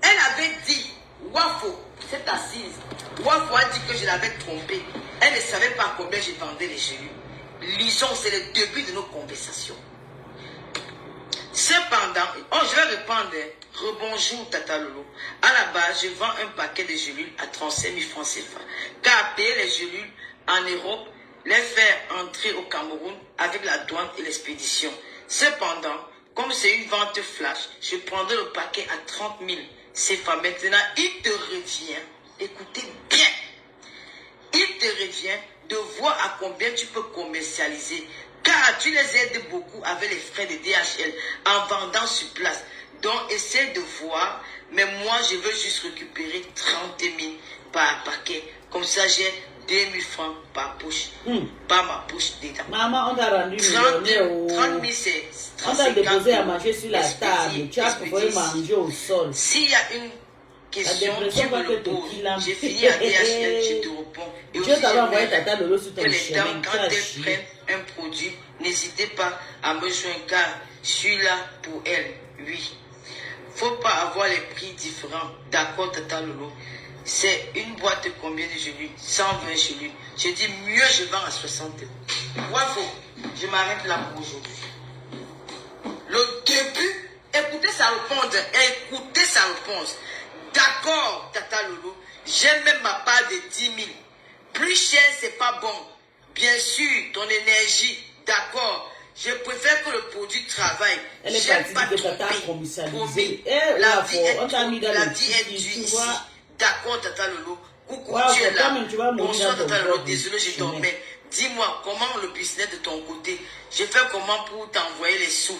elle avait dit, Wafo, cette assise, Wafo a dit que je l'avais trompée. Elle ne savait pas combien je vendais les gélules. Lisons, c'est le début de nos conversations. Cependant, je vais répondre. Rebonjour Tata Lolo. À la base, je vends un paquet de gélules à 35 000 francs CFA. Car payer les gélules en Europe, les faire entrer au Cameroun avec la douane et l'expédition. Cependant, comme c'est une vente flash, je prendrai le paquet à 30 000 CFA. Maintenant, il te revient, écoutez bien, il te revient de voir à combien tu peux commercialiser. Car tu les aides beaucoup avec les frais de DHL en vendant sur place. Donc, essaie de voir. Mais moi, je veux juste récupérer 30 000 par paquet. Comme ça, j'ai 2 000 francs par poche. Pas ma poche dedans. Maman, on t'a rendu 30 millionnaire. 000, c'est 30 On t'a déposé à manger sur la table. Tu as préféré manger au sol. S'il y a une question, tu me le poses. J'ai fini à DHL, je te réponds. Et Dieu t'avait envoyé Tata Lolo sur ton que les chemin. dames, quand elles prennent un produit, n'hésitez pas à me joindre car je suis là pour elles. Oui. Faut pas avoir les prix différents. D'accord, Tata Lolo. C'est une boîte de combien de gélules? 120 gélules. Je dis mieux, je vends à 60 €. Wafo, je m'arrête là pour aujourd'hui. Le début, écoutez sa réponse. Écoutez sa réponse. D'accord, Tata Lolo. J'aime même ma part de 10 000. Plus cher, c'est pas bon. Bien sûr, ton énergie, d'accord. Je préfère que le produit travaille. Elle est J'aime pas partie de Tata tromper. commercialisée. La vie est on t'a mis dans la le vie est dure tu ici. vois. D'accord, Tata Lolo. Coucou, Wow, tu es là. tu vas mourir Bonsoir, dans ton Tata Lolo. propre Désolé, je chemin. dormais. Dis-moi, comment le business de ton côté? Je fais comment pour t'envoyer les sous?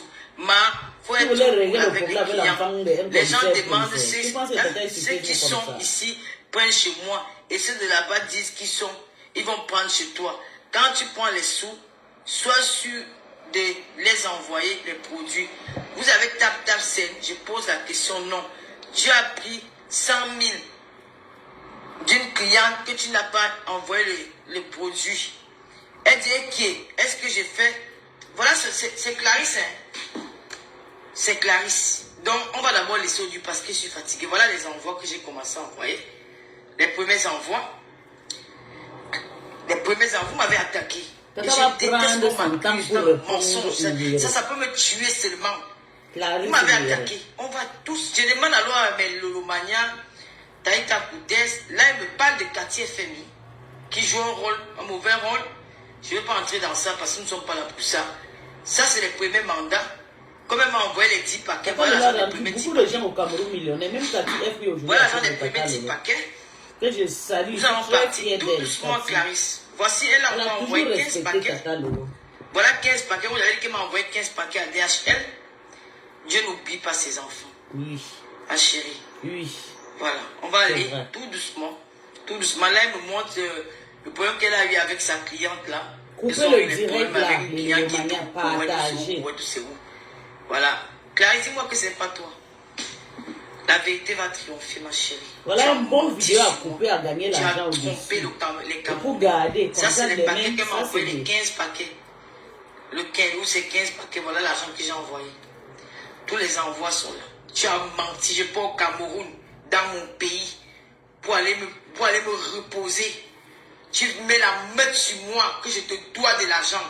Faut Tu être voulais régler le avec les problème avec l'enfant clients. de Les gens commissaire demandent commissaire. Tu penses que Tata est ceux qui suffisant sont comme ça? ici prennent chez moi et ceux de là-bas disent qu'ils sont. Ils vont prendre chez toi. Quand tu prends les sous, sois sûr de les envoyer les produits. Vous avez tap scène. Je pose la question non. Tu as pris 100 000 d'une cliente que tu n'as pas envoyé le produit. Elle dit qui est-ce que j'ai fait? Voilà, c'est Clarisse. Hein? C'est Clarisse. Donc, on va d'abord laisser au dû parce que je suis fatigué. Voilà les envois que j'ai commencé à envoyer. Les premiers envois. Vous m'avez attaqué. Et je déteste qu'on m'accuse d'un mensonge. Ça peut me tuer seulement. Vous m'avez attaqué. On va tous. Je demande alors à mes Lolomania, Taïta Koutes. Là, il me parle de Cathy FMI qui joue un mauvais rôle. Je ne vais pas entrer dans ça parce que nous ne sommes pas là pour ça. Ça, c'est les premiers mandats. Comme elle m'a envoyé les 10 paquets, voilà les premiers 10 paquets. Beaucoup de gens au Cameroun millionnaires, même Cathy FMI aujourd'hui. Voilà les premiers 10 paquets. Que je salue. Nous allons partir tout doucement, Clarisse. Voici, elle a envoyé 15 paquets. Voilà 15 paquets. Vous avez dit qu'elle m'a envoyé 15 paquets à DHL. Dieu n'oublie pas ses enfants. Oui. Ma chérie. Oui. Voilà. On va aller tout doucement. Tout doucement. Là, elle me montre le problème qu'elle a eu avec sa cliente là. Coupez le direct là. Les manières partagées. Voilà. Clarisse, dis-moi que c'est pas toi. La vérité va triompher, ma chérie. Voilà une bonne vidéo à couper, à gagner l'argent au-dessus. Tu as trompé les Camerounais. Pour garder. Ça, c'est les paquets qu'elle m'a envoyé, les 15 paquets. Le 15 ou c'est 15 paquets, voilà l'argent que j'ai envoyé. Tous les envois sont là. Tu as menti, je pars au Cameroun, dans mon pays, pour aller me reposer. Tu mets la main sur moi, que je te dois de l'argent.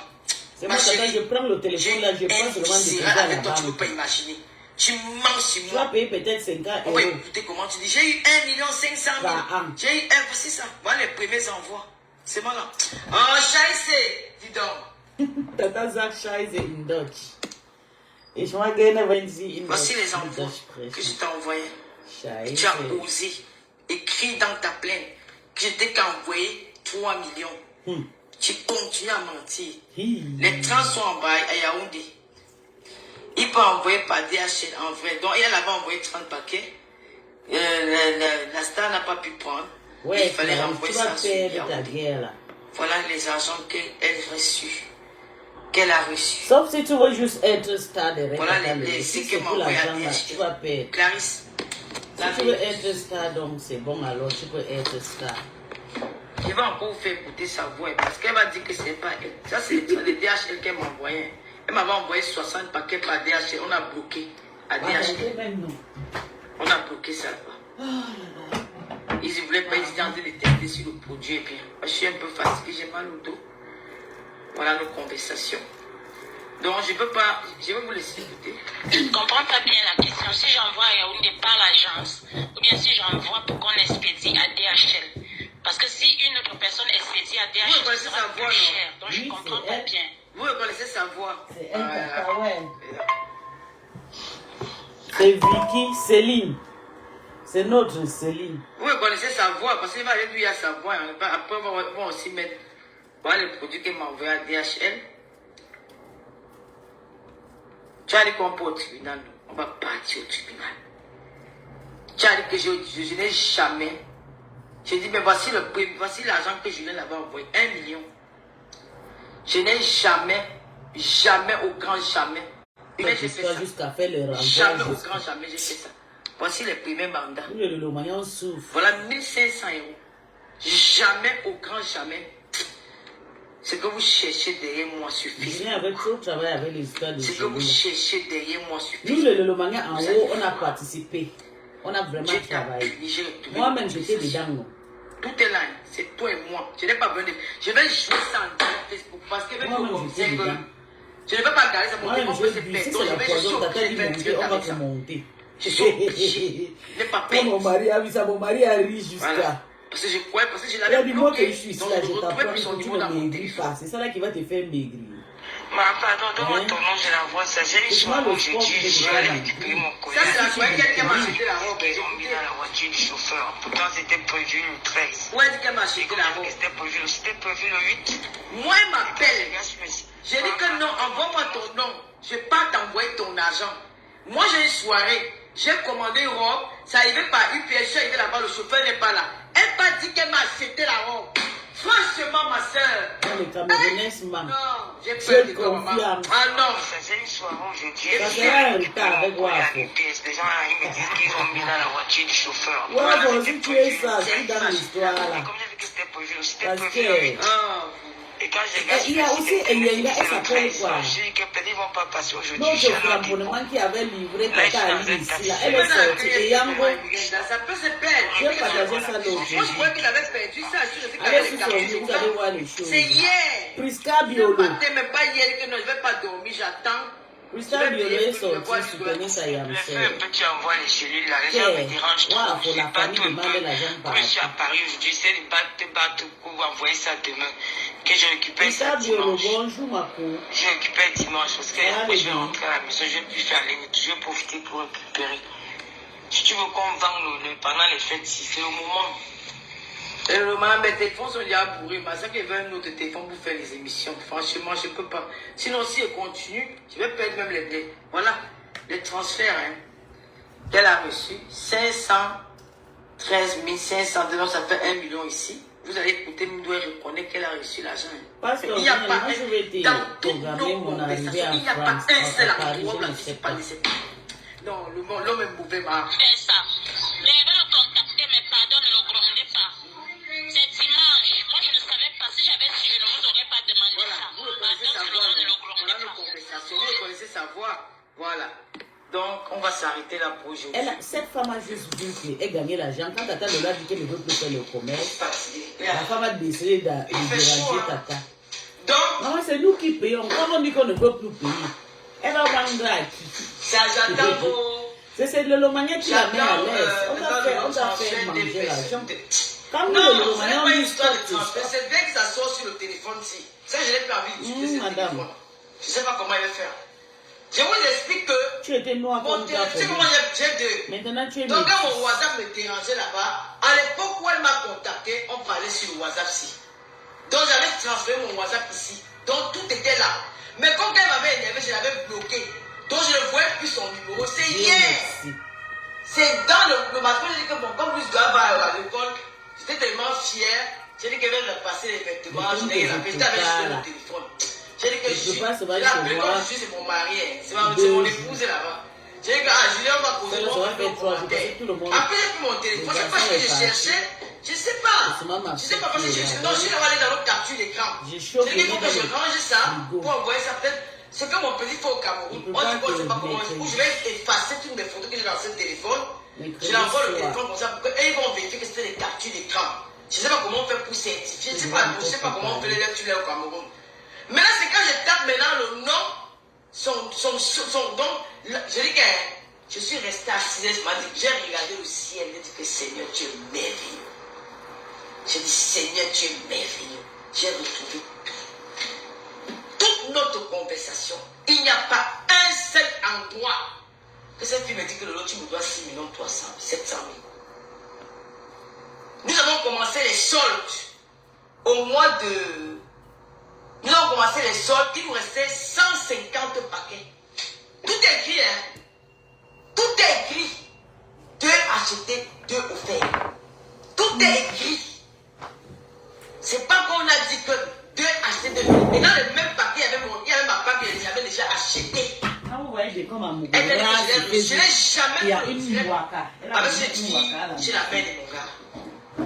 Ma chérie, je prends le téléphone là, je prends seulement des avec toi, tu ne peux pas imaginer. Tu mens sur moi. Tu vas payer peut-être 50 €. On va écouter comment tu dis. J'ai eu 1 500 000. J'ai eu c'est ça. Voilà les premiers envois. C'est moi là. Oh, Scheiße, dis donc. Tata Zach Scheiße in Deutsch. Ich mag gerne, wenn Sie in Voici les envois que je t'ai envoyés. Tu as osé écrire dans ta plainte que je t'ai qu'envoyé 3 millions. Tu continues à mentir. Les trans sont en bas à Yaoundé. Il peut envoyer par DHL en vrai. Donc, elle avait envoyé 30 paquets. La star n'a pas pu prendre. Ouais, il fallait renvoyer ça sur Yaoundé. Voilà les argents qu'elle reçut. Qu'elle a reçu. Sauf si tu veux juste être star de voilà ce que m'a envoyé à DHL. Clarisse. Si tu veux être star, donc c'est bon, alors tu peux être star. Je vais encore vous faire écouter sa voix parce qu'elle va dire que c'est pas elle. Ça, c'est le DHL qu'elle m'a envoyé. Elle m'avait envoyé 60 paquets par DHL. On a bloqué à DHL. On a bloqué ça. Ils ne voulaient pas, ils étaient en train de tester sur le produit. Et puis, je suis un peu fatigué, j'ai mal au dos. Voilà nos conversations. Donc, je ne peux pas, je vais vous laisser écouter. Je ne comprends pas bien la question. Si j'envoie à Yaoundé par l'agence, ou bien si j'envoie pour qu'on expédie à DHL. Parce que si une autre personne expédie à DHL, ce sera plus cher. Donc, je ne comprends pas bien. Vous reconnaissez sa voix? C'est un ouais. C'est Vicky Céline. C'est notre Céline. Vous reconnaissez sa voix parce qu'il va réduire à sa voix. Après, on va aussi mettre voilà les produits qu'elle m'a envoyé à DHL. Tu as dit qu'on peut au tribunal. On va partir au tribunal. Tu as dit que je n'ai jamais. Je dis, mais voici l'argent que Julien avait envoyé. 1 million. Je n'ai jamais, au grand jamais. Mais j'ai fait ça. Jusqu'à faire le renvoi. Jamais, au grand jamais, j'ai fait ça. Voici les premiers mandats. Voilà 1500 €. Jamais, au grand jamais. Ce que vous cherchez derrière moi suffit. Julien avait trop travaillé avec les histoires de ce que vous cherchez derrière moi suffit. Nous, le Lomania, en haut, on a participé. On a vraiment travaillé. Moi-même, j'étais dedans. Tout est là, c'est toi et moi. Je n'ai pas besoin de. Je vais jouer ça en Facebook parce que même je ne vais pas garder ça pour que je se perde. Donc je vais choquer on va te monter. Je suis obligé. Je n'ai pas peur. Mon mari a vu ça, mon mari a ri jusqu'à. Parce que je croyais, parce que je l'avais bloqué. Que je suis ici, là, je t'apprends que tu ne maigris pas. C'est ça là qui va te faire maigrir. Pardon, donne-moi ton nom, je la vois ça. J'ai une soirée où je dis, je vais aller récupérer mon collègue. Ça, c'est la soirée quelqu'un m'a acheté la robe. Ils ont mis dans la voiture du chauffeur. Pourtant, c'était prévu le 13. Où est-ce qu'elle m'a acheté la robe? C'était prévu le 8. Moi, il m'appelle. J'ai dit que non, envoie-moi ton nom. Je ne vais pas t'envoyer ton argent. Moi, j'ai une soirée. J'ai commandé une robe. Ça arrivait par UPS. Je suis arrivé là-bas, le chauffeur n'est pas là. Elle m'a dit qu'elle m'a acheté la robe. Franchement, ma soeur. Les Camerounaises, maman. Non, j'ai peur de toi, maman. Ah non. C'est une soirée aujourd'hui. Ça sera un retard avec Wafo. Les gens ils me disent qu'ils ont mis dans la voiture du chauffeur. Wafo, si tu es ça, c'est dans l'histoire là. Comme j'ai vu que c'était prévu, Parce que. Et quand je regarde, il y a aussi Elenga, elle s'appelle quoi? Je dis que peut-être ils vont pas passer aujourd'hui. Notre cramponnement qui avait livré Tata Ali ici là, elle est sortie. Et Yango, ça peut se perdre. j'ai partagé ça l'autre Moi, je croyais qu'il avait perdu ça. Allez sur son livre, vous allez voir les choses. C'est hier. Prisca Biolo. Je ne pas hier que non, je ne vais pas dormir, j'attends. Prisca Biolo est sortie soutenir sa Yamsel. Tu envoies les cellules là, les gens me dérangent trop. Pour la famille demande l'argent par je suis à Paris aujourd'hui, c'est de battre pour vous envoyer ça demain. Que je récupère ça dimanche. Bonjour ma cour. Je récupère dimanche parce que après je vais rentrer à la maison, je vais plus faire les nuits, je vais profiter pour récupérer. Si tu veux qu'on vende pendant les fêtes, c'est le moment. Et le moment, mes téléphones sont déjà bourrés. Mais ça qu'il veut un autre téléphone pour faire les émissions. Franchement, je ne peux pas. Sinon, si elle continue, je vais perdre même les blés. Voilà, les transferts qu'elle a reçus. 513 500 $, ça fait 1 million ici. Vous allez écouter, nous devons reconnaître qu'elle a reçu l'argent. Parce qu'il n'y a pas dans toutes nos conversations, il n'y a pas un seul endroit là qui s'est pas laissé. Non, l'homme est mauvais, ma. Fais ça. Mais il va le contacter, mais pardon, ne le grondez pas. C'est dimanche. Moi, je ne savais pas. Si j'avais su, je ne vous aurais pas demandé ça. Vous reconnaissez sa voix, voilà nos conversations. Vous reconnaissez sa voix. Voilà. Donc, on va s'arrêter là pour aujourd'hui. Cette femme a juste vu qu'elle gagnait l'argent. Quand Tata Lola dit qu'elle ne veut plus faire le commerce, la femme a décidé de déranger Tata. Donc, non, c'est nous qui payons. Quand on dit qu'on ne peut plus payer, elle va vendre à qui? J'attends pour... C'est le Lomania qui la met à l'aise. On t'a fait manger l'argent. Quand nous, le Lomania, on dit c'est bien que ça sort sur le téléphone ici. Ça, je n'ai pas envie d'utiliser ce téléphone. Je ne sais pas comment elle va faire. Je vous explique que tu étais noir comme ça. Tu sais comment j'ai deux. Maintenant tu es donc quand mon WhatsApp me dérangeait là-bas, à l'époque où elle m'a contacté, on parlait sur le WhatsApp-ci. Donc j'avais transféré mon WhatsApp ici. Donc tout était là. Mais quand elle m'avait énervé, je l'avais bloqué. Donc je ne voyais plus son numéro. C'est hier. C'est dans le matin, j'ai dit que bon, comme lui doit aller à l'école, j'étais tellement fier. J'ai dit qu'elle va passer les vêtements. Je l'ai appelé, j'avais juste mon téléphone. J'ai dit que je suis. L'appelé comme je suis, c'est mon mari. C'est mon épouse là-bas. J'ai dit que Julien va poser mon commentaire. Après, j'ai pris mon téléphone. Je sais pas ce que je cherchais. Je ne sais pas. Je ne sais pas parce que je suis allé dans l'autre capture d'écran. J'ai dit qu'il faut que je range ça pour envoyer ça peut-être. Ce que mon petit fait au Cameroun, on dit qu'on ne sait pas comment. Je vais effacer toutes mes photos que j'ai dans ce téléphone. Je l'envoie le téléphone comme ça pour qu'ils vont vérifier que c'était des captures d'écran. Je ne sais pas comment on fait pour certifier. Je ne sais pas comment on fait les lectures au Cameroun. Maintenant, c'est quand je tape maintenant le nom, son don. Je dis que je suis resté assise. J'ai regardé le ciel. J'ai dit que Seigneur, tu es merveilleux. J'ai dit Seigneur, tu es merveilleux. J'ai retrouvé toute notre conversation. Il n'y a pas un seul endroit que cette fille me dit que le lot, tu me dois 6 300 700 000. Nous avons commencé les soldes au mois de... Nous avons commencé les soldes, il nous restait 150 paquets. Tout est écrit, hein. Tout est écrit. 2 achetés, 2 offerts. Tout est écrit. C'est pas qu'on a dit que 2 achetés, 2. Et dans le même paquet, il y avait ma femme qui avait déjà acheté. Quand vous voyez des comme un mougon, je n'ai jamais il y a une waka. Avec ce dit, j'ai la main de mon gars,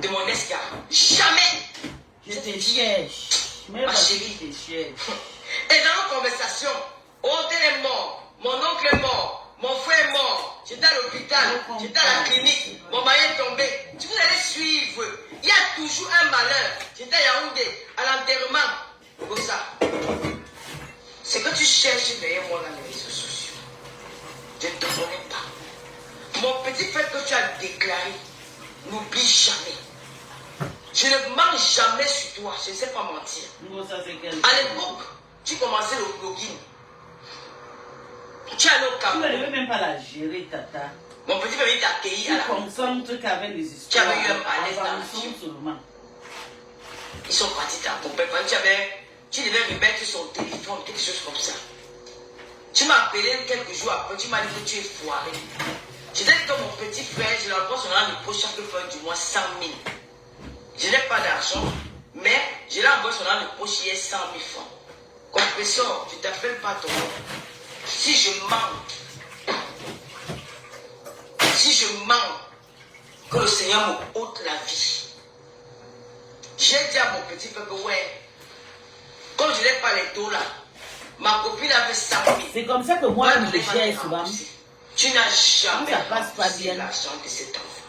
de mon ex-gars. Jamais. J'étais cherche. Ma chérie. Et dans nos conversations, Odé est mort, mon oncle est mort, mon frère est mort, j'étais à l'hôpital, j'étais à la clinique, mon mari est tombé. Si vous allez suivre, il y a toujours un malheur. J'étais à Yaoundé, à l'enterrement. Comme ça. C'est que tu cherches derrière moi dans les réseaux sociaux. Je ne te connais pas. Mon petit frère que tu as déclaré, n'oublie jamais. Je ne mens jamais sur toi, je ne sais pas mentir. À l'époque, tu commençais le blogging. Tu allais au Cameroun. Tu ne veux même pas la gérer, Tata. Mon petit frère t'a accueilli à la... Tu consommes tout avec les histoires. Tu avais eu un malaise dans la seulement. Ils sont partis t'accompagner. Tu devais remettre son téléphone, quelque chose comme ça. Tu m'as appelé quelques jours après, tu m'as dit que tu es foiré. Je t'ai dit que mon petit frère, je l'envoie son argent de poche chaque fin du mois 100 000. Je n'ai pas d'argent, mais je l'ai envoyé son argent de poche hier 100 000 francs. Compresseur, tu t'appelles pas ton nom. Si je mens, que le Seigneur me ôte la vie. J'ai dit à mon petit frère que ouais, comme je n'ai pas les dollars, ma copine avait 100 000. C'est comme ça que moi, je gère souvent. Tu n'as jamais ça passe pas bien l'argent de cet enfant.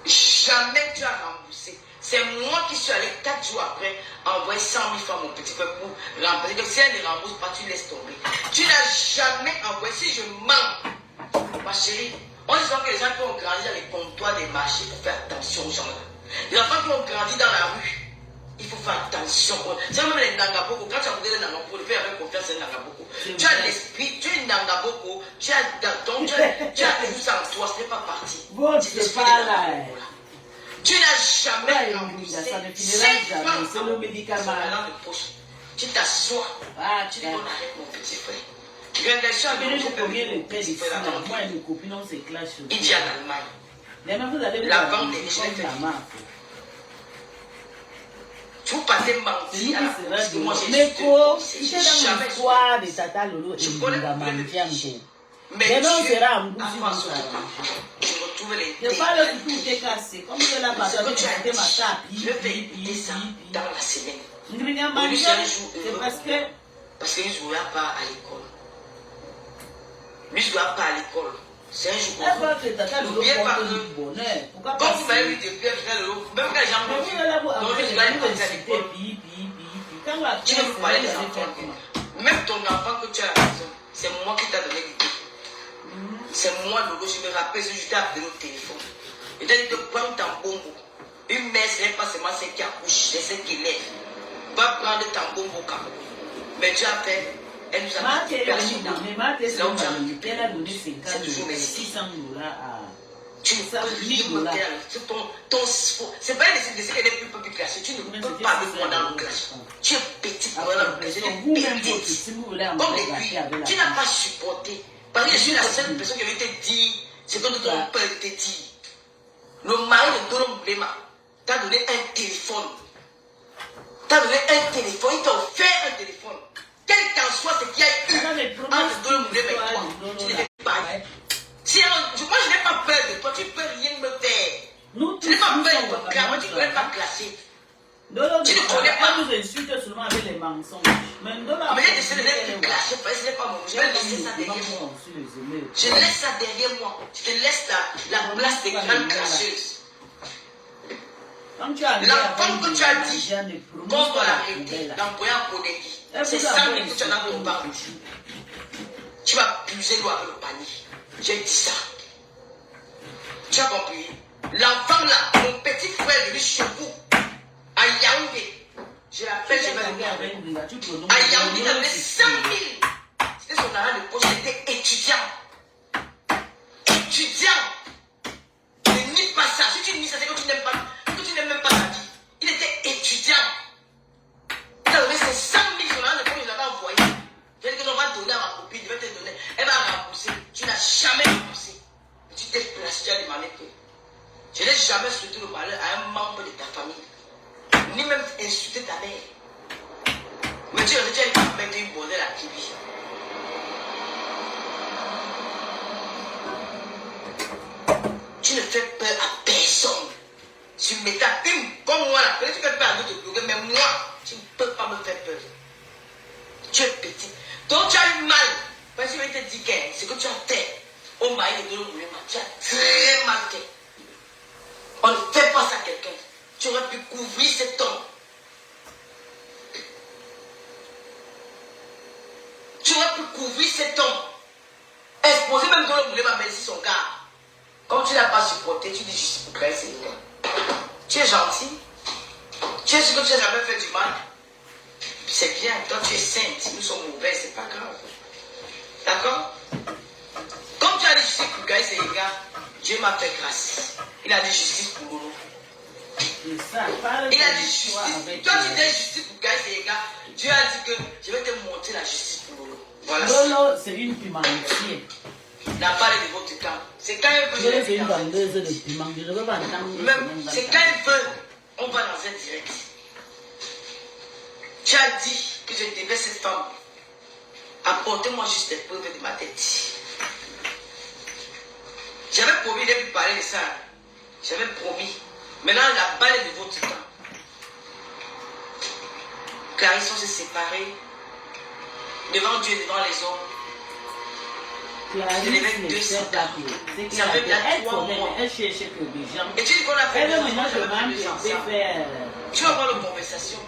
Jamais tu as remboursé. C'est moi qui suis allé 4 jours après envoyer 100 000 francs à mon petit frère pour rembourser. Donc si elle ne rembourse pas, tu laisses tomber. Tu n'as jamais envoyé. Si je mens, ma chérie, on dit que les gens qui ont grandi dans les comptoirs des marchés, il faut faire attention aux gens là. Les enfants qui ont grandi dans la rue, il faut faire attention. C'est même les Nangaboko. Quand tu as goûté les Nangaboko, il faut avoir confiance dans les Nangaboko. Tu as l'esprit, tu es une Nangaboko, tu as tout ça en toi, ce n'est pas parti. Bon, c'est pas là. Tu n'as jamais remboursé. Ça ne finira jamais. C'est le médicament. Tu t'assois. Tu dis qu'on arrête mon petit frère. Il dit en Allemagne. La banque des riches fait. Vous passez mentir à la police que moi j'ai jamais l'histoire de Tata Lolo et de Mandiango. Mais non, c'est rare, je parle de tout est cassé. Comme je l'ai passé, je vais écouter ça dans la semaine. C'est parce qu'il ne jouera pas à l'école. Lui ne jouera pas à l'école. C'est un jour. N'oubliez pas que, quand vous m'avez vu depuis même quand les gens m'ont vu, donc je dois aller partir à l'école. Tu ne peux pas aller des enfants. Même ton enfant que tu as à la maison, c'est moi qui t'ai donné l'idée. C'est moi, Lolo, je me rappelle, je t'ai appelé au téléphone. Je t'ai dit de prendre ton bonbon. Une mère, ce n'est pas seulement celle qui accouche, c'est celle qui lève. Va prendre ton bonbon. Mais tu as fait, elle nous a dit, c'est là où tu as récupéré. C'est toujours merci. Tu ne peux rien me faire. C'est pas une décision qu'elle est plus classée. Tu ne peux pas me prendre dans le classe. Tu es petite pour un petite. Comme l'aiguille. Tu n'as pas supporté. Parce que je suis la seule personne qui avait été dit ce que ton père était dit. Le mari de Dolo Moulema t'a donné un téléphone. T'as donné un téléphone. Il t'a offert un téléphone. Quel qu'en soit ce qu'il y a eu entre Dolo Moulema et toi, tu ne l'as pas eu. Si, moi, je n'ai pas peur de toi, tu ne peux rien me faire. Tu n'as pas peur de toi, clairement, tu ne connais pas classer. Tu ne connais pas. nous insulte seulement avec les mensonges. Mais j'ai décidé de ne plus classer, parce que ce n'est pas mon. Je vais laisser ça derrière moi. Je laisse ça derrière moi. Je te laisse la place des grandes classeuses. L'enfant que tu as dit, qu'on doit l'arrêter, l'employé en Kodeki, c'est 100 000 que tu as dans ton banque. Tu vas puiser l'eau avec le panier. J'ai dit ça. Tu as compris? L'enfant là, mon petit frère est venu chez vous, à Yaoundé. Je l'appelle, je vais le à Yaoundé, il avait 100 000. C'était son argent de poche, il était étudiant. Étudiant. Ne nie pas ça. Si tu nies ça, c'est que tu n'aimes pas, même pas la vie. Il était étudiant. Il a donné ses 100 000 sur l'argent de poche, je l'avais envoyé. Je vais dire que l'on va donner à ma copine, je vais te donner. Elle va rembourser. Tu n'as jamais remboursé. Tu t'es placé, tu as demandé que. Je n'ai jamais souhaité le malheur à un membre de ta famille. Ni même insulté ta mère. Mais tu as mettre une bordel à Kibi. Tu ne fais peur à personne. Tu me tapes comme moi là. Tu fais peur à d'autres blogueurs, mais moi, tu ne peux pas me faire peur. Tu es petit. Donc tu as eu mal. Parce que je te dis que ce que tu as fait au mari de Dolo Moulema, tu as très mal fait. On ne fait pas ça à quelqu'un. Tu aurais pu couvrir cet homme. Tu aurais pu couvrir cet homme. Exposer même Dolo Moulema, même si son gars. Comme tu ne l'as pas supporté, tu dis juste pour créer ses gars. Tu es gentil. Tu es sûr que tu n'as jamais fait du mal. C'est bien, toi tu es sainte. Nous sommes mauvais, c'est pas grave. D'accord? Comme tu as dit justice pour Gaïs et les gars, Dieu m'a fait grâce. Il a dit justice pour Lolo. Il a dit justice. Toi tu dis justice pour Gaïs et les gars, Dieu a dit que je vais te montrer la justice pour Lolo. Voilà. Lolo, c'est une pimentière. La parlé de votre temps. C'est quand il veut. C'est une vendeuse de piment. Je ne veux pas entendre. Même, c'est quand il veut, on va dans un direct. Tu as dit que je devais cette femme. Apportez-moi juste des preuves de ma tête. J'avais promis de vous parler de ça. J'avais promis. Maintenant, la balle est de votre temps. Clarisse, on s'est séparés. Devant Dieu, devant les hommes. Je devais 200 ans. Ça fait bien 3 mois. Elle cherche que des gens. Et tu dis qu'on a fait Elle des veut maintenant enfants. Tu vas voir la conversation.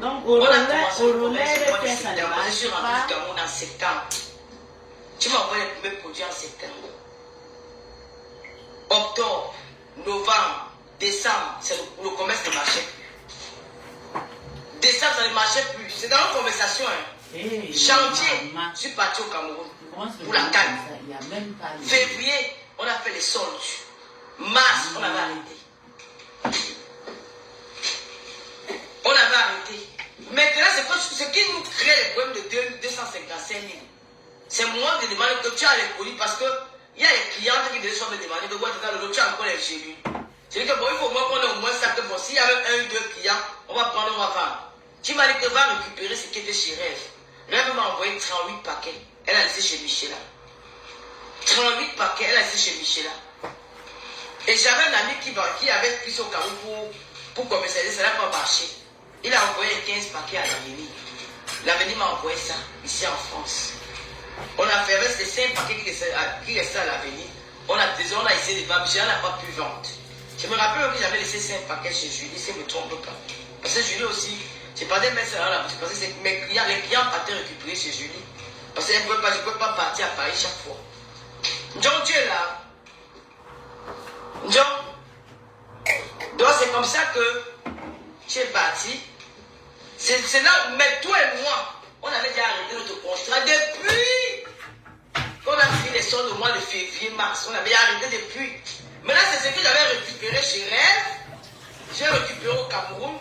Donc, On au a relais, commencé au le relais, commerce les ça ne marche je suis rentré pas. au Cameroun en septembre. Tu m'as envoyé les premiers produits en septembre. Octobre, novembre, décembre, c'est le commerce ne marchait plus. Décembre, ça ne marchait plus. C'est dans une conversation. Hein. Janvier, je suis parti au Cameroun pour la canne. Février, on a fait les soldes. Mars, on avait arrêté. On avait arrêté. Maintenant, ce qui nous crée les problèmes de 255 000. C'est moi de demander que tu as les produits parce que il y a les clients qui devaient me demander de voir dans le lot, tu as encore les chez lui. C'est que bon, il faut au moins qu'on ait au moins ça que bon, s'il y a même un ou deux clients, on va prendre, on va vendre. Tu m'as dit que va récupérer ce qui était chez Rêve. Rêve m'a envoyé 38 paquets. Elle a laissé chez Michela. 38 paquets, elle a laissé chez Michela. Et j'avais un ami qui avait pris son carreau pour commercialiser, ça n'a pas marché. Il a envoyé 15 paquets à l'Avenir. L'Avenir m'a envoyé ça, ici en France. On a fait les 5 paquets qui restaient à l'Avenir. On a essayé de vendre, mais je n'a pas pu vendre. Je me rappelle que j'avais laissé 5 paquets chez Julie, si je ne me trompe pas. Parce que Julie aussi, je pas de mettre ça dans la boutique, parce que les clients partaient récupérer chez Julie. Parce que je ne peux pas partir à Paris chaque fois. John, tu es là. John. Donc c'est comme ça que tu es parti. C'est là, mais toi et moi, on avait déjà arrêté notre contrat depuis qu'on a fini les soldes au mois de février, mars. On avait arrêté depuis. Maintenant, c'est ce que j'avais récupéré chez Rêve. J'ai récupéré au Cameroun.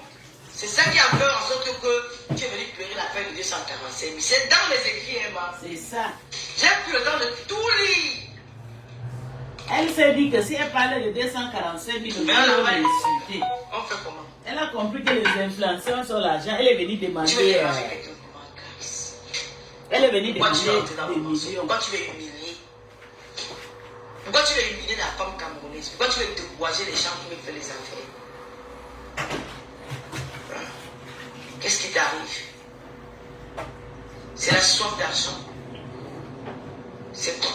C'est ça qui a fait en sorte que tu es venu pleurer la fin de 245 000. C'est dans mes écrits, Emma. C'est ça. J'ai pris le temps de tout lire. Elle s'est dit que si elle parlait de 245 000, Mais on on va l'insulter. On fait comment? Elle a compris que les influenceurs sont l'argent. Elle est venue Tu veux demander. déranger quelqu'un comment, Clarisse? Elle est venue Pourquoi tu veux demander entrer dans des mon mensonge? millions. Pourquoi tu veux humilier? Pourquoi tu veux humilier la femme camerounaise? Pourquoi tu veux décourager les gens qui me font les affaires? Hein? Qu'est-ce qui t'arrive? C'est la soif d'argent. C'est quoi?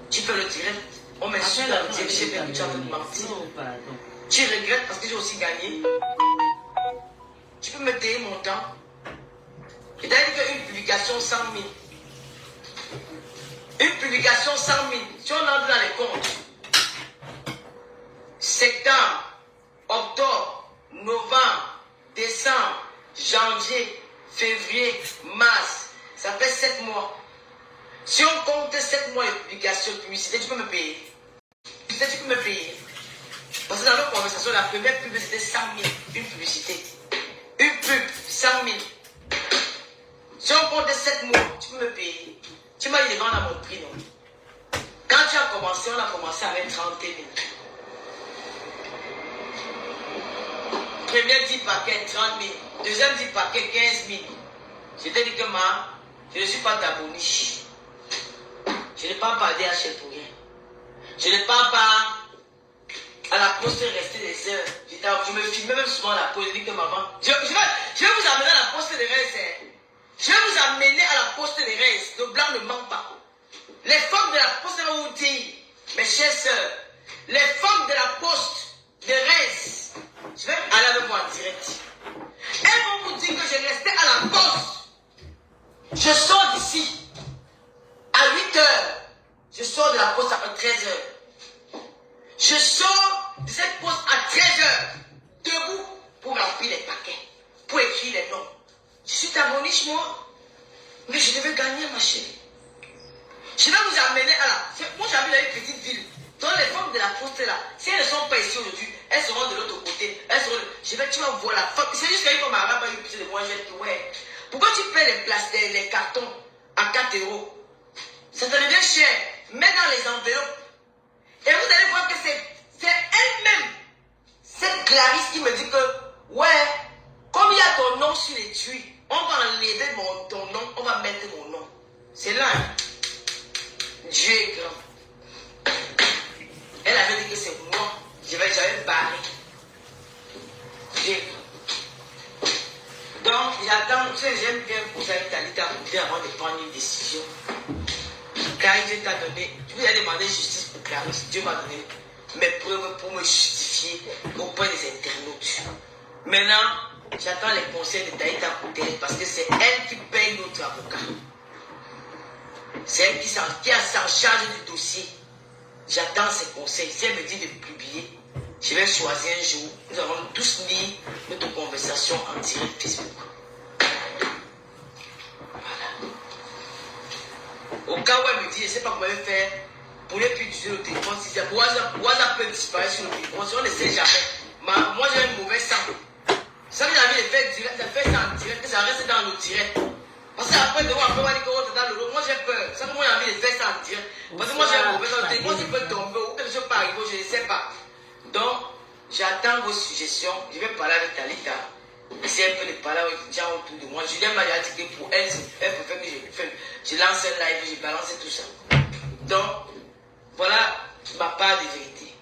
Tu fais le direct. On m'insulte dans le direct. J'ai fait que tu as fait mentir. Tu regrettes parce que j'ai aussi gagné. Tu peux me payer mon temps. Et t'as dit qu'une publication 100 000. Une publication 100 000. Si on entre dans les comptes, septembre, octobre, novembre, décembre, janvier, février, mars, ça fait 7 mois. Si on compte 7 mois de publication, de publicité, tu peux me payer. Tu peux me payer. Parce que dans notre conversation, la première pub, c'était 100 000. Une publicité. Une pub, 100 000. Si on compte 7 mois, tu peux me payer. Tu m'as dit de vendre à mon prix, non? Quand tu as commencé, on a commencé avec 30 000. Premier 10 paquets, 30 000. Deuxième 10 paquets, 15 000. Je t'ai dit que je ne suis pas ta boniche. Je n'ai pas parlé à chez pour rien. Je n'ai pas à la poste rester des heures. Je me filmais même souvent à la poste. Je dis que maman, je vais vous amener à la poste de Reims. Je vais vous amener à la poste de Reims. Le blanc ne ment pas. Les femmes de la poste vont vous dire, mes chères sœurs, les femmes de la poste de Reims, je vais aller avec vous en direct. Elles vont vous dire que je restais à la poste. Je sors d'ici à 8 heures. Je sors de la poste à 13 heures. Je sors de cette poste à 13 heures. Debout pour remplir les paquets. Pour écrire les noms. Je suis ta boniche, moi. Mais je devais gagner, ma chérie. Je vais vous amener à la... Moi, j'habite dans une petite ville. Donc, les femmes de la poste là, si elles ne sont pas ici aujourd'hui, elles seront de l'autre côté. Elles seront... Tu vas voir la femme. C'est juste qu'une femme arabe a eu pitié de moi. Je vais dire, ouais. Pourquoi tu paies les places, les cartons à 4 €? Ça te devient cher. Mets dans les enveloppes. Et vous allez voir que c'est elle-même, cette Clarisse qui me dit que, ouais, comme il y a ton nom sur les tuiles, on va enlever ton nom, on va mettre mon nom. C'est là. Hein? Dieu est grand. Elle avait dit que c'est moi. J'avais barré. Dieu est grand. Donc, j'attends, tu sais, j'aime bien poser à Talita avant de prendre une décision. Clarisse t'a donné, tu lui as demandé justice pour Clarisse, Dieu m'a donné mes preuves pour me justifier auprès des internautes. Maintenant, j'attends les conseils de Taïta Koutel parce que c'est elle qui paye notre avocat. C'est elle qui s'en charge du dossier. J'attends ses conseils. Si elle me dit de publier, je vais choisir un jour. Nous allons tous lire notre conversation en direct Facebook. Au cas où elle me dit, je ne sais pas comment elle faire pour ne plus utiliser le téléphone. Si c'est WhatsApp peut disparaître sur le téléphone, si on ne sait jamais. Moi j'ai un mauvais sang. Ça que j'ai envie de faire direct, ça fait ça en direct, que ça reste dans le direct. Parce qu'après, on va dire que on est dans le lot. Moi j'ai peur. Ça que moi j'ai envie de faire ça en direct. Parce que moi j'ai un mauvais sang. Le téléphone il peut tomber ou quelque chose peut arriver, je ne sais pas. Donc, j'attends vos suggestions. Je vais parler avec Talita. Si elle peut les parler avec les gens autour de moi. Julien m'a dit que pour elle, elle préfère que je lance un live, je balance tout ça. Donc, voilà ma part de vérité.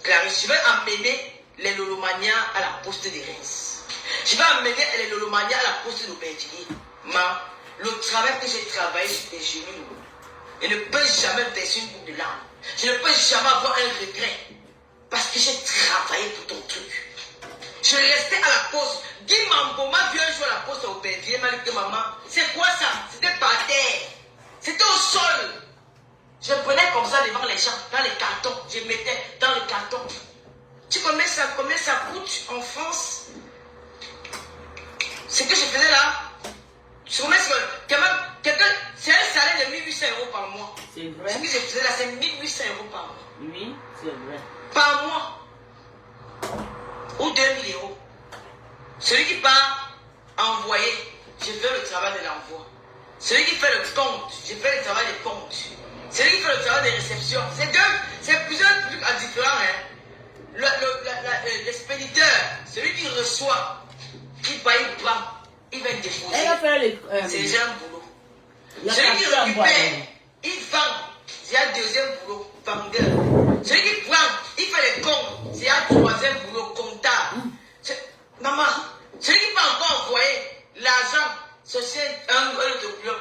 Clarisse, je vais emmener les Lolomania à la poste de Reims. Je vais emmener les Lolomania à la poste de Bergelier. Le travail que j'ai travaillé sur tes genoux, je ne peux jamais verser une boucle de larmes. Je ne peux jamais avoir un regret. Parce que j'ai travaillé pour ton truc. Je restais à la poste. Guy Mamboma vient un jour à la poste au Bergelier. Il m'a dit que maman, c'est quoi ça? C'était par terre. C'était au sol. Je prenais comme ça devant les gens, dans les cartons. Je mettais dans le carton. Tu connais ça, combien ça coûte en France? Ce que je faisais là, je connais c'est un salaire de 1 800 € par mois. C'est vrai. Ce que je faisais là, c'est 1 800 € par mois. par mois. Oui, c'est vrai. Par mois. Ou 2000 euros. Celui qui part envoyer, je fais le travail de l'envoi. Celui qui fait le compte, je fais le travail des comptes. Celui qui fait le travail des réceptions. C'est plusieurs trucs différents. Hein. L'expéditeur, celui qui reçoit, qui paye, il prend, il va déposer. Elle va faire les. C'est déjà un boulot. Celui qui récupère, il vend. C'est un deuxième boulot, vendeur. Celui qui prend, il fait les comptes. C'est un troisième boulot, comptable. Maman, celui qui peut encore envoyer l'argent, c'est un autre boulot.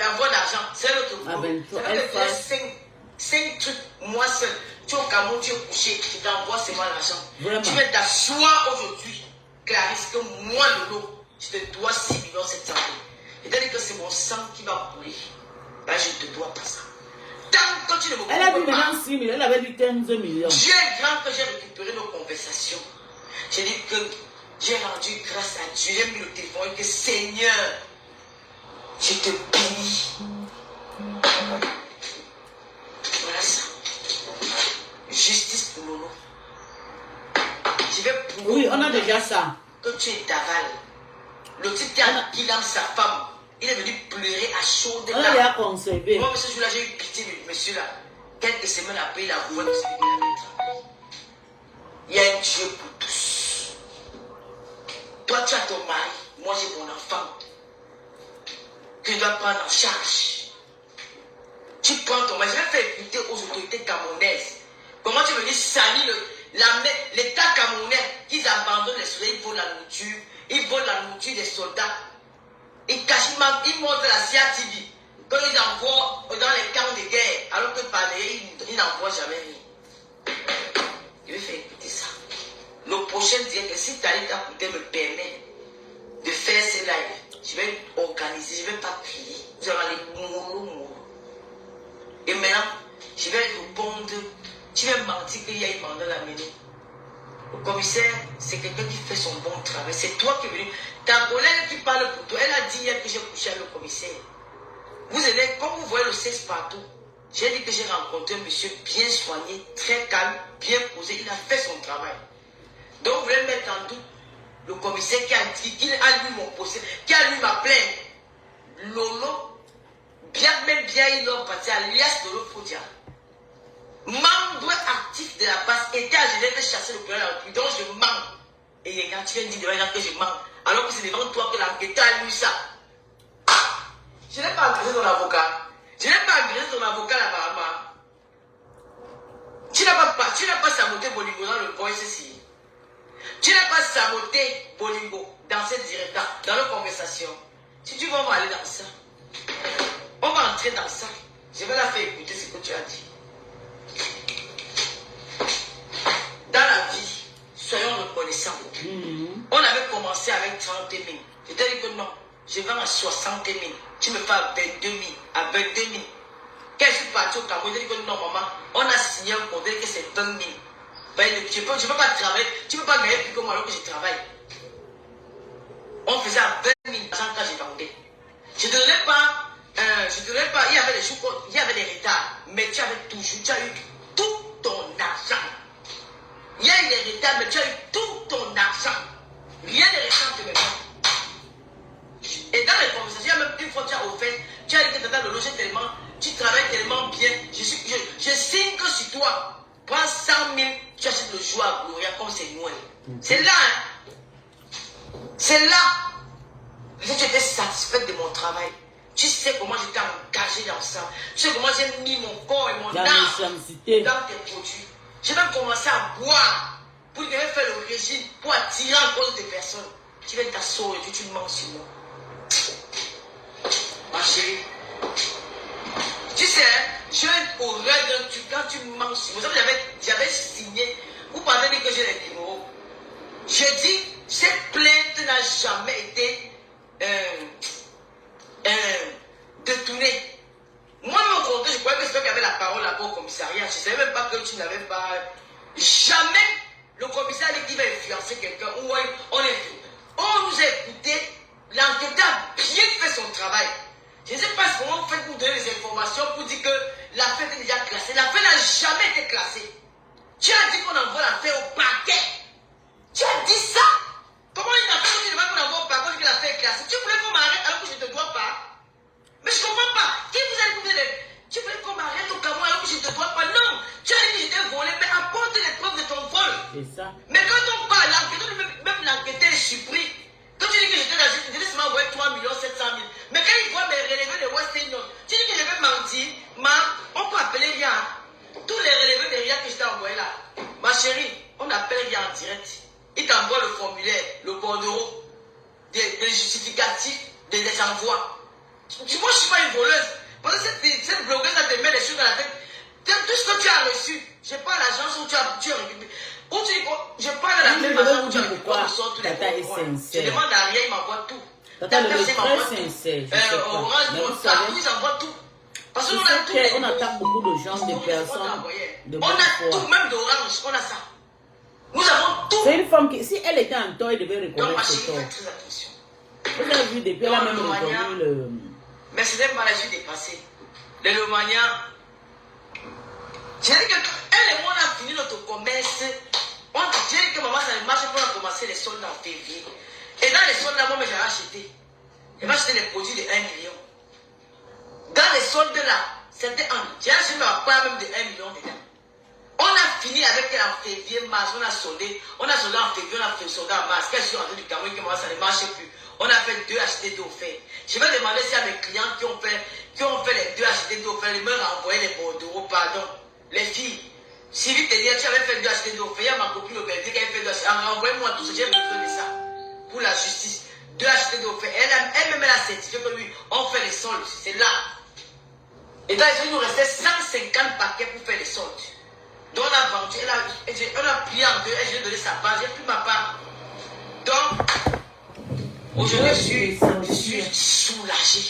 Avoir d'argent, c'est un autre boulot. Ça fait 5 trucs, moi seul. Tu es au Cameroun, tu es couché, tu t'envoies seulement l'argent. Tu veux t'asseoir aujourd'hui, Clarisse, que moi, Lolo, je te dois 6 millions 700 000. C'est-à-dire que c'est mon sang qui va couler. Là, je ne te dois pas ça. Tant que tu ne me comprends pas. Elle a dit maintenant 6 millions, elle avait dit 15 millions. Dieu est grand que j'ai récupéré nos conversations. J'ai dit que j'ai rendu grâce à Dieu. J'ai mis le téléphone et que Seigneur, je te bénis. Voilà ça. Justice pour Lolo. Je vais prouver. Oui, on a déjà ça. Que tu es d'aval. Le type qui a Guillaume, sa femme, il est venu pleurer à chaudes larmes. On l'a conservé. Moi, ce jour-là, j'ai eu pitié de monsieur-là. Quelques semaines après, il a voulu celui qui avait travaillé. Il y a un Dieu pour tous. Toi, tu as ton mari. Moi, j'ai mon enfant. Que je dois prendre en charge. Tu prends ton mari. Je vais faire écouter aux autorités camerounaises. Comment tu veux dire salir l'État camerounais, qu'ils abandonnent les soldats, ils volent la nourriture. Ils volent la nourriture des soldats. Ils cachent, ils montrent la CIA TV. Quand ils envoient dans les camps de guerre, alors que par les ils n'envoient jamais rien. Je vais faire écouter ça. Le prochain dit que si Tali Kapouté me permet de faire ces lives, je vais organiser, je ne vais pas crier. Vous allez aller mollo. Et maintenant, je vais répondre. Tu vas mentir qu'il y a une mandat à mener. Le commissaire, c'est quelqu'un qui fait son bon travail. C'est toi qui es venu. Ta collègue qui parle pour toi, elle a dit hier que j'ai couché avec le commissaire. Vous allez, comme vous voyez le 16 partout, j'ai dit que j'ai rencontré un monsieur bien soigné, très calme, bien posé. Il a fait son travail. Donc vous voulez mettre en doute le commissaire qui a dit qu'il a lu mon procès, qui a lu ma plainte. Lolo, bien il a passé alias Lolo Foudia. Membre actif de la base était à Genève de chasser le président de la République. Donc je mens. Et quand tu viens dire devant que je mens, alors que c'est devant toi que l'enquêteur a lu ça. Je n'ai pas agressé ton avocat. Je n'ai pas agressé ton avocat là-bas, maman. Tu n'as pas saboté Bolingo dans le voice ici. Tu n'as pas saboté Bolingo dans cette direction, dans nos conversations. Si tu veux, on va aller dans ça. On va entrer dans ça. Je vais la faire écouter ce que tu as dit. Dans la vie, soyons reconnaissants. On avait commencé avec 30 000. Je t'ai dit que non, je vends à 60 000. Tu me fais à 22 000. À 22 000. Quand je suis parti au Cameroun, je t'ai dit que non, maman, on a signé un contrat que c'est 20 000. Ben, je ne peux pas travailler. Tu ne peux pas gagner plus que moi alors que je travaille. On faisait à 20 000 quand je vendais. Je ne te donnais pas, il y avait des choux, il y avait des retards. Mais tu avais toujours, tu as eu tout ton argent. Il y a eu des retards, mais tu as eu tout ton argent. Rien de restant de maintenant. Et dans les conversations, il y a même une fois tu as offert, tu as dit que tu as le loger tellement, tu travailles tellement bien. Je signe que sur toi, prends 100 000, tu achètes le jour à Gloria comme c'est Noël. C'est là, hein. C'est là. Si tu étais satisfaite de mon travail, tu sais comment j'étais engagé dans ça. Tu sais comment j'ai mis mon corps et mon âme dans tes produits. J'ai même commencé à boire pour faire le régime, pour attirer encore des personnes. Tu viens t'asseoir et tu mens sur moi. Ma chérie, tu sais, j'ai une horreur d'un truc quand tu mens sur moi. J'avais signé, vous parlez de que j'ai les numéros. J'ai dit, cette plainte n'a jamais été détournée. Moi, mon compte, je croyais que c'est toi qui avais la parole là-bas au commissariat. Je ne savais même pas que tu n'avais pas. Jamais le commissaire dit qu'il va influencer quelqu'un. On nous a écouté. L'enquêteur a bien fait son travail. Je ne sais pas comment vous faites pour donner les informations pour dire que l'affaire est déjà classée. L'affaire n'a classée. Tu as dit qu'on envoie l'affaire au parquet. Tu as dit ça? Comment une affaire qui demande qu'on envoie au parquet que l'affaire est classée? Tu voulais qu'on m'arrête alors que je ne te dois pas? Mais je ne comprends pas. Qui vous a dit tu voulais qu'on m'arrête au Cameroun alors que je ne te dois pas? Non. Tu as dit que j'étais volé, mais apporte les preuves de ton vol. C'est ça. Mais quand on parle, l'enquêteur, même l'enquêteur est surpris. Quand tu dis que j'étais dans une je dis envoyé 3 700 000. Mais quand il voit mes relevés de West Indian, tu dis que je vais mentir, on peut appeler Ria. Tous les relevés de Ria que je t'ai envoyé là. Ma chérie, on appelle Ria en direct. Il t'envoie le formulaire, le bordereau, des justificatifs, des envois. Moi, je ne suis pas une voleuse. Parce que cette blogueuse, ça te met des choses dans la tête. Tout ce que tu as reçu, je parle à l'agence où tu as récupéré. Où tu dis, je parle à la même agence où tu as récupéré. Je demande à Ria, il m'envoie tout. Tata, le très sincère, je sais pas. Mais vous savez, ils envoient tout. Parce tu qu'on a tout. sais qu'on attaque beaucoup de gens, de personnes, de on bonne a tout, foi. même d'orange, on a ça. Nous avons tout. C'est une femme qui, si elle était en tort, elle devait Donc, ma reconnaître chérie, ses torts. faites très attention. Vous avez vu, depuis elle a même reconnu le... Mais c'est une maladie dépassée. Les Lomaniens. J'ai dit que elle et moi, on a fini notre commerce. J'ai dit que maman, ça ne marche pas, on a commencé les soldes en février. Et dans les soldes là, moi, j'ai acheté. J'ai acheté des produits de 1 million. Dans les soldes là, c'était un. J'ai acheté ma part même de 1 million dedans. On a fini avec elle en février, mars, on a soldé. On a soldé en février, on a fait soldé en mars. Quand je suis rentré du Cameroun, ça ne marchait plus. On a fait 2 achetés, 2 offerts. Je vais demander si à mes clients qui ont fait les 2 achetés, 2 offerts, ils me renvoyaient les bordereaux, pardon. Les filles, si vite te dire, tu avais fait 2 achetés, 2 offerts, il y a ma copine au Belgique qui avait fait 2 achetés. Envoyez-moi tout ça, j'ai besoin de ça. Pour la justice. 2 achetés, 2 offerts. Elle-même, elle a certifié que oui, on fait les soldes. C'est là. Et dans les il nous restait 150 paquets pour faire les soldes. Donc on a vendu, on a plié en 2, et je lui ai donné sa part, j'ai pris ma part. Donc, aujourd'hui, je suis soulagé.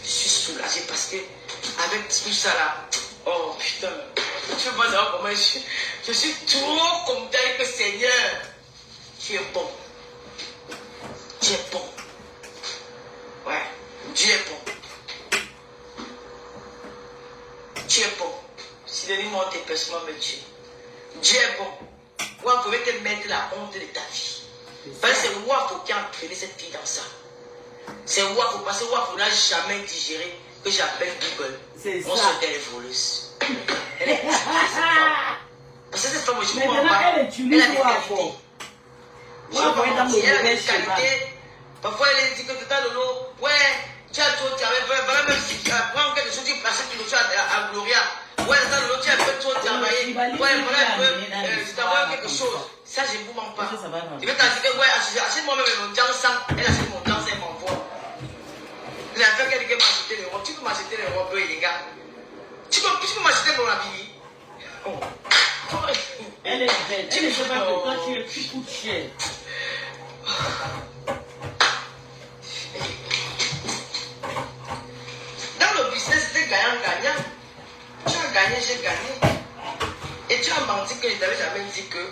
Je suis soulagé parce que, avec tout ça là, oh putain, tu vois comment je suis trop content que Seigneur, tu es bon. Tu es bon. Ouais, Dieu est bon. Tu es bon. Si le mot tes personnes me tue. Dieu est bon. Moi, vous pouvez te mettre la honte de ta vie. Parce que c'est Wafo qui a entraîné cette fille dans ça. C'est Wafo, parce que Wafo n'a jamais digéré que j'appelle Google. On se tait les voleuses. Elle est parce que cette femme, je ne comprends pas. Elle a des qualités. Je elle a des qualités. Parfois, elle dit que tout à l'eau, ouais, tu as trop, tu avais même si tu prends quelque chose, tu places quelque chose à Gloria. Ouais, ça, l'autre, tu as fait trop travailler. Ouais, voilà un peu, je t'envoie quelque chose. Ça, je ne vous mens pas. Je vais t'en dire, ouais, achète-moi même mon jansan. Elle achète mon jansan, elle m'envoie. Elle a fait quelqu'un m'acheter les robes. Tu peux m'acheter les robes, les gars. Tu peux m'acheter mon habit. Elle est belle. Elle ne sait pas que toi, tu coûtes cher. Dans le business, c'était gagnant-gagnant. Tu as gagné, j'ai gagné. Et tu as menti que je t'avais jamais dit que.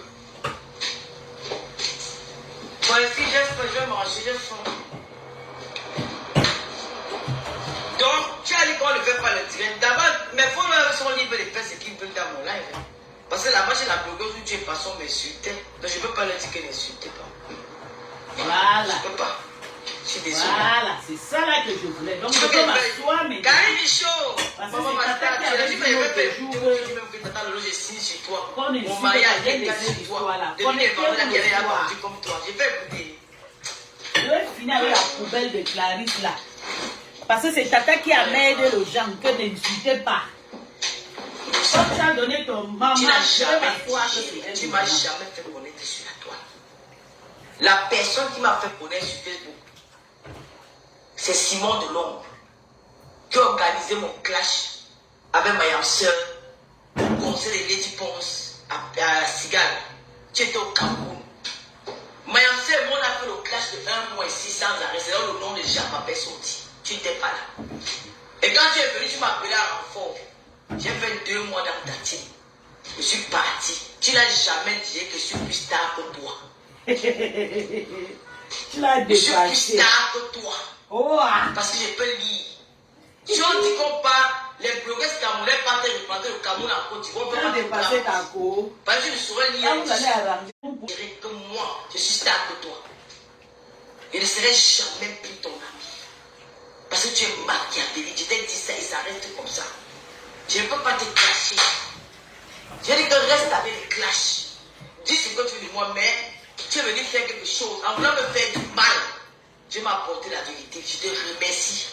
Bon, les filles, je vais manger, j'ai faim. Donc, tu as dit qu'on ne fait pas le direct. D'abord, mes followers sont libres de faire ce qu'ils veulent dans mon live. Parce que là-bas, j'ai la blogueuse où tu es passé, on m'insultait. Donc, je ne peux pas leur dire qu'elle n'insultait pas. Voilà. Je ne peux pas. Je suis désolé. Voilà, c'est ça là que je voulais. Donc, je peux m'asseoir, mais. Karine Michaud, Maman, tu as dit que je vais faire tout. Tu même que Tata Lolo, je signe sur toi. Mon mariage est gagné sur toi. Depuis les vendeurs qui avaient vendu comme toi. Je vais écouter. Je vais finir avec la poubelle de Clarisse là. Parce que c'est Tata qui a aidé les gens que n'insultez pas. Quand tu as donné ton maman, tu m'as jamais fait connaître sur la toile. La personne qui m'a fait connaître sur Facebook, c'est Simon de l'ombre, qui a organisé mon clash avec ma yam soeur au conseil de Lady Ponce à Cigale. Tu étais au Cameroun. Ma yam soeur et moi, on a fait le clash de 1 mois ici sans arrêt. C'est là le nom de Jean-Papé sorti. Tu n'étais pas là. Et quand tu es venu, tu m'as appelé à renfort. J'ai fait 2 mois dans ta team. Je suis parti. Tu n'as jamais dit que je suis plus tard que toi. Tu l'as dépassé. Je suis plus tard que toi. Oh. Parce que je peux lire. Si on dit qu'on parle, les blogueurs camerounais partent reprendre le Cameroun en Côte d'Ivoire, on Tu peut as pas dépassé ta cour. parce que je ne saurais lire. Quand vous allez arranger. Que moi, je suis star que toi. Je ne serai jamais plus ton ami. Parce que tu es machiavélique. Je t'ai dit ça et ça reste comme ça. Je ne peux pas te clasher. Je dis que reste avec les clashs. Dis ce que tu veux de moi, mais tu es venu faire quelque chose. En voulant me faire du mal, Dieu m'a apporté la vérité. Je te remercie.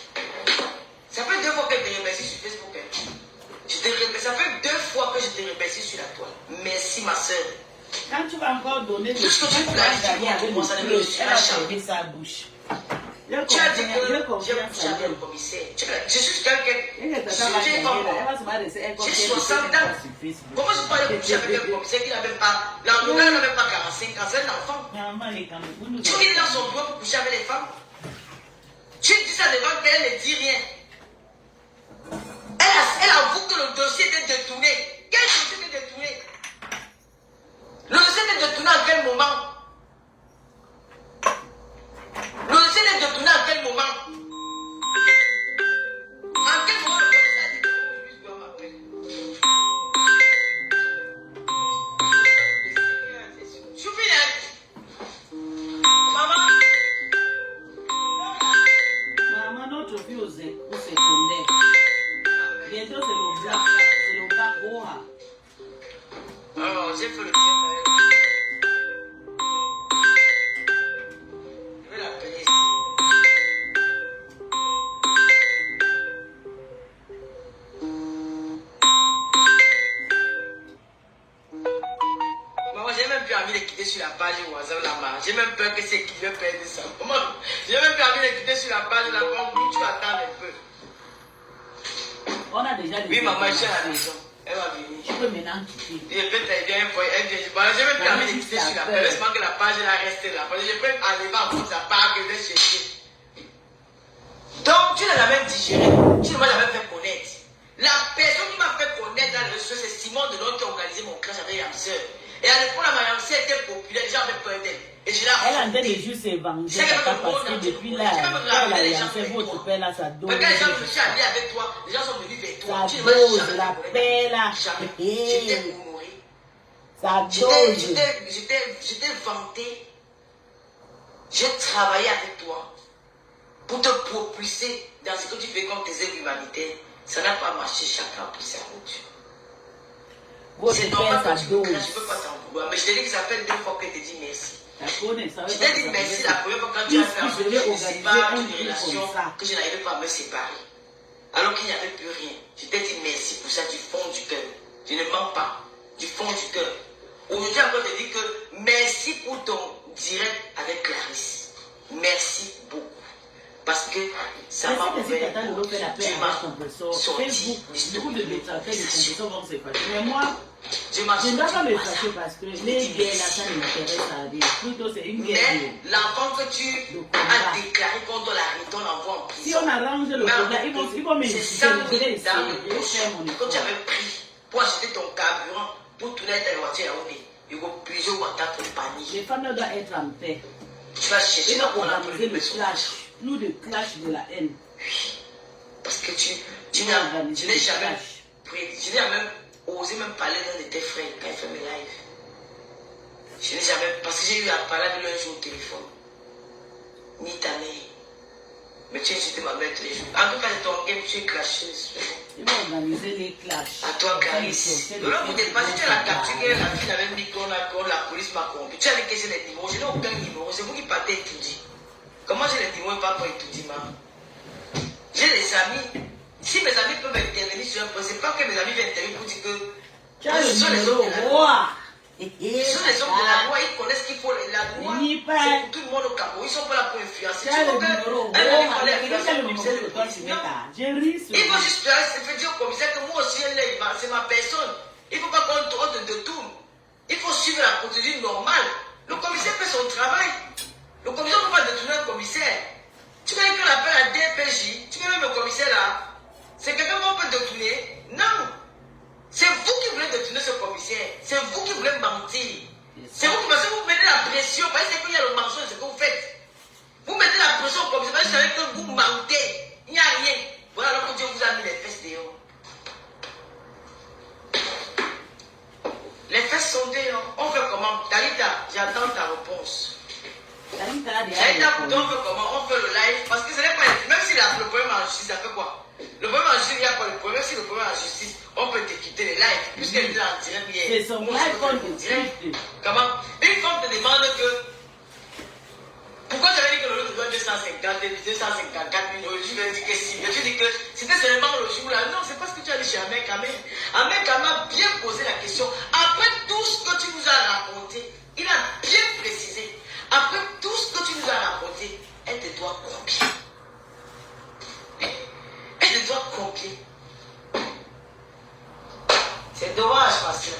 Ça fait 2 fois que je te remercie sur Facebook. Ça fait 2 fois que je te remercie sur la toile. Merci, ma soeur. Quand tu vas encore donner le tout ce que tu planifies, avec moi, ça ne me le suit elle pas a jamais. fermé sa bouche. Tu as dit que j'ai couché avec le commissaire. Je suis quelqu'un. J'ai 60 ans. Comment je peux aller coucher avec un commissaire qui n'avait pas. Le gars n'avait pas 45 ans, c'est un enfant. Tu viens dans son bureau pour coucher avec les femmes. Tu dis ça devant qu'elle ne dit rien. Elle avoue que le dossier était détourné. Quel dossier était détourné? Le dossier était détourné à quel moment? Le dossier est détourné à quel moment? En quel moment le commissaire a dit que je dois m'appeler? Maman, notre fille au secondaire. Bientôt c'est le bac Oha. Alors, j'ai fait le bien. Je vais l'appeler. Maman, j'ai même plus envie de quitter sur la page WhatsApp là-bas. J'ai même peur que c'est qui veut perdre ça. Maman, j'ai même plus envie de quitter sur la page là-bas. Tu attends un peu. On a déjà Oui, maman, je suis à la maison. Elle va venir. Je peux maintenant quitter. Je peux très bien, elle vient. J'ai même plus envie de quitter sur la page. Laisse-moi que la page reste là. Parce que je peux aller voir comme ça, part que je vais chercher. Donc, tu n'as jamais digéré. Tu ne m'as jamais fait connaître. La personne qui m'a fait connaître dans le réseau, c'est Simon Delon qui a organisé mon clash avec Yamseur. Et à l'époque, ma Yamseur était populaire, les gens avaient peur d'elle. Et je l'ai Elle a affrontée. des juste évangile parce que depuis là, elle a lancé votre père là, ça dose. Mais quand les gens me sont allés avec toi, les gens sont venus vers toi. Ça dose, la paix là. J'étais honoré. Ça dose. J'étais vanté. J'ai travaillé avec toi pour te propulser dans ce que tu fais comme tes œuvres humanitaires. Ça n'a pas marché, chacun pour sa route. C'est normal que tu me craches, je ne peux pas t'en vouloir. Mais je t'ai dit que ça fait 2 fois que je t'ai dit merci. Je t'ai dit merci la première fois quand tu as fait en sorte que je me sépare d'une relation que je n'arrivais pas à me séparer. Alors qu'il n'y avait plus rien. Je t'ai dit merci pour ça du fond du cœur. Je ne mens pas. Du fond du cœur. Aujourd'hui encore je te dis que merci pour ton direct avec Clarisse. Merci beaucoup. Parce que ça m'a ouvert. Tu m'as sorti Beaucoup de détracteurs de compresseurs vont se fâcher. Mais moi, je ne dois pas me fâcher parce que les guerres là, ça ne m'intéresse à rien. Plutôt, c'est une guerre. Mais l'enfant que tu as déclaré contre la on l'envoie en prison. Si on arrange le problème, ils vont m'inviter. C'est ça Je vais essayer. dans le Je vais faire mon que effort. tu avais pris pour acheter ton carburant, pour tourner ta voiture à Yaoundé. Il faut plusieurs boîtes à compagnie. Les femmes doivent être en paix. Tu vas chercher Ils dans vont mon organiser le maison. clash. Nous, le clash de la haine. Parce que tu n'as jamais pris, je n'ai même osé même parler d'un de tes frères quand il fait mes lives. Je n'ai jamais, parce que j'ai eu à parler avec lui un jour au téléphone. Ni ta mère. Mais tu as insulté ma mère tous les jours. En tout cas, ton game, tu es clasheuse. Ils vont organiser les clashs. À toi, Clarisse. De là, vous dépassez, tu as la capture que la fille avait mis qu'on la police m'a compris. Tu as dit que j'ai les numéros. Je n'ai aucun numéro. C'est vous qui partez étudier. Comment j'ai les numéros et pas pour étudier, maman? J'ai des amis. Si mes amis peuvent intervenir sur un point, c'est pas que mes amis viennent intervenir pour dire que ce sont les hommes de la loi. Ce sont les hommes de la loi, ils connaissent qu'il faut la loi. C'est pour tout le monde au Cameroun. Ils sont pas là pour influencer. Il faut juste dire au commissaire que moi aussi, c'est ma personne. Il ne faut pas qu'on te détourne. Il faut suivre la procédure normale. Le commissaire fait son travail. Le commissaire ne peut pas détourner un commissaire. Tu veux qu'on appelle à DPJ, tu veux même le commissaire là. C'est quelqu'un qu'on peut détourner? Non. C'est vous qui voulez détourner ce commissaire. C'est vous qui voulez mentir. C'est vous qui vous mettez la pression. Parce que qu'il y a le mensonge, c'est ce que vous faites. Vous mettez la pression au commissaire. Parce que vous savez que vous mentez. Il n'y a rien. Voilà alors que Dieu vous a mis les fesses dehors. sonder, hein. On fait comment? Talita, j'attends ta réponse. Talita, on fait comment? On fait le live. Parce que ce n'est pas. Même si le problème en justice, ça fait quoi? Le problème en justice, il n'y a pas le problème. Si le problème en justice, on peut te quitter les lives. Puisqu'elle est en direct hier. C'est son live qu'on te dit. Comment? Une fois on te demande que. Pourquoi j'avais dit que le lot doit 254 000 euros? Je lui ai dit que si. Je lui ai dit que c'était seulement le jour là. Non, c'est pas ce que tu as dit chez Ahmed Kamé. Ahmed Kamé a bien posé la question. Après tout ce que tu nous as raconté, il a bien précisé. Après tout ce que tu nous as raconté, elle te doit combien? Elle te doit combien? C'est dommage, parce que